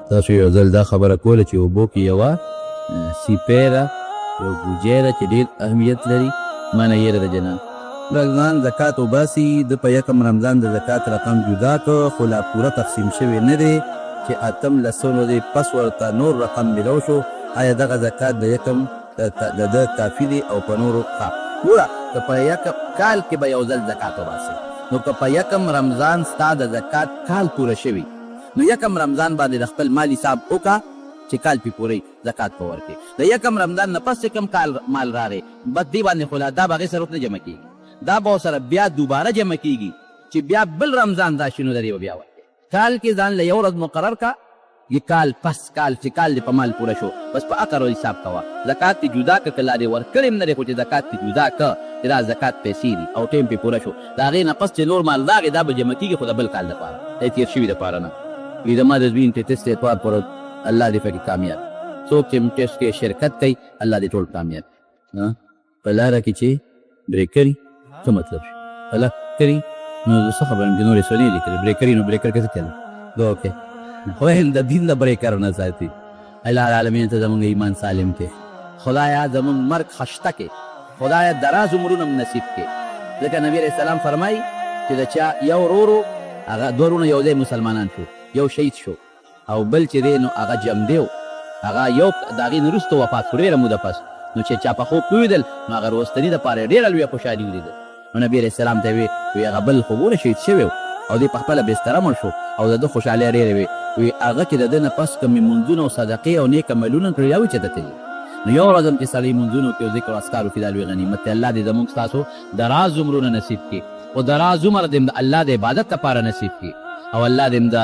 تاسو یو ځل دا خبره کوله چې اوبو کې یوه سیپیره یو بوجۍ ده چې ډېر اهمیت لري ما نه یېره ده جناب رمضان زکات وباسي د په یکم رمضان د زکات رقم جدا که خو لا پوره تقسیم شوی نه دی چې اتم لسونو دی پس ورته نور رقم ملو شو آیا دغه زکات د یکم د ده کافي دی او په نورو ښه ګوره که په یکم کال کې به یو ځل زکات وباسي نو که په یکم رمضان ستا د زکات کال پوره شوي نو یکم رمضان باندې د خپل مال حساب وکړه چې کال پې پورې زکات په ورکړي د یکم رمضان نه پس چې کم کال مال راغی بس دې باندې خو لا دا به هغې سره نه جمع کېږي دا به سره بیا دوباره جمع کیږي چې بیا بل رمضان راشي نو درې به بیا ورکړي کال کې ځان له یو ورځ مقرر کا یہ کال پس کال چې کال دې په مال پوره شو بس په عقر حساب کوه زکات دې جدا که لا دې ورکړی هم نه دی خو چې زکات دې جدا که چې دا زکات پیسې دي او ټیم پې پوره شو د هغې نه پس چې نور مال راغی دا به جمع کېږي خو د بل کال دپاره دا تېر شوي دپاره نه وي زما د زوی ټېسټ اعتبار پر الله دې پکې کامیاب څوک چې ټېسټ کې شرکت کوي الله دې ټول کامیاب په لاره کې چې بریکري څه مطلب شي الله کری نو څه خبره مې نورې سونې لیکلې بریکري نو بریکر کیسه کوي دا اوکې خو هم د دین د بریکر نه ساتي الله العالمین ته زموږ ایمان سالم کې خدایا زموږ مرګ خشته کې خدایا دراز عمرونه نصیب کې ځکه نبی علیہ السلام فرمایي چې د چا یو ورورو هغه دوه ورونه یو ځای مسلمانان شو یو شهید شو او بل چې دی نو هغه جمدیو هغه یو د هغې نه وروسته وفات شو ډېره موده پس نو چې چا په خوب کې ولیدل نو هغه وروستني دپاره ډېره لویه خوشحالي ولیدل نو نبی علیہ السلام ته وی هغه بل خو ګوره شهید شوی او دی په خپله بستره مړ شو او د ده خوشحالي ډېرې وي وی هغه چې د ده نه پس کومې مونځونه او صدقې او نیک عملونه کړي دا وي چې ته تلي نو یو ورځ هم چې سړی مونځونه وکړي او ذکر او اذکار وکړي دا لوی غنیمت دی الله دې زموږ ستاسو دراز عمرونه نصیب کړي او دراز عمر دې د الله د عبادت لپاره نصیب کړي او الله دې د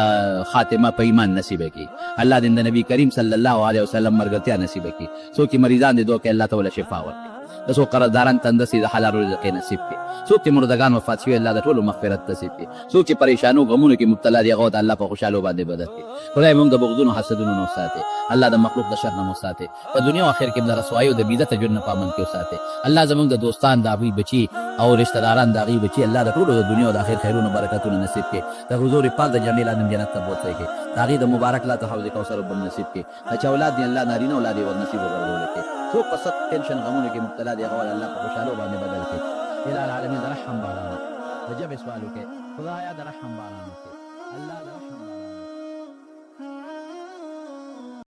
خاتمه په ایمان نصیب کړي الله دې د نبی کریم صلی الله علیه وسلم مرګتیا نصیب کړي څوک چې مریضان دي دوی کې الله تعالی شفا ورکړي د څوک قرضداران تنده سي د حلال رزق نصیب کړي څوک چې مردگان وفات شوي الله د ټولو مغفرت نصیب کړي څوک چې پریشانو غمونو کې مبتلا دي هغه ته الله په خوشحالو باندې بدل کړي خدای موږ د بغضونو حسدونو نه وساتي الله د مخلوق د شر نه وساتي په دنیا او آخرت کې د رسوایي او د بیزت جن نه پامن کې وساتي الله زموږ د دوستان د هغوی بچي او رشتہ داران د هغوی بچي الله د ټولو د دنیا او د آخرت خیرونو برکتونه نصیب کړي د حضور پاک د جمیل ادم جنت ته بوتلی کړي د هغې د مبارک لا ته حوض کوثر رب نصیب کړي د چا اولاد دي الله نارینه اولاد یې ور نصیب وګرځولی کړي څوک په سخت ټینشن غمونو کې مبتلا دي هغه الله په خوشحالو باندې بدل کړي الهي العالمین د رحم باران د جبې سوال وکړي خدایا د رحم باران وکړي الله د رحم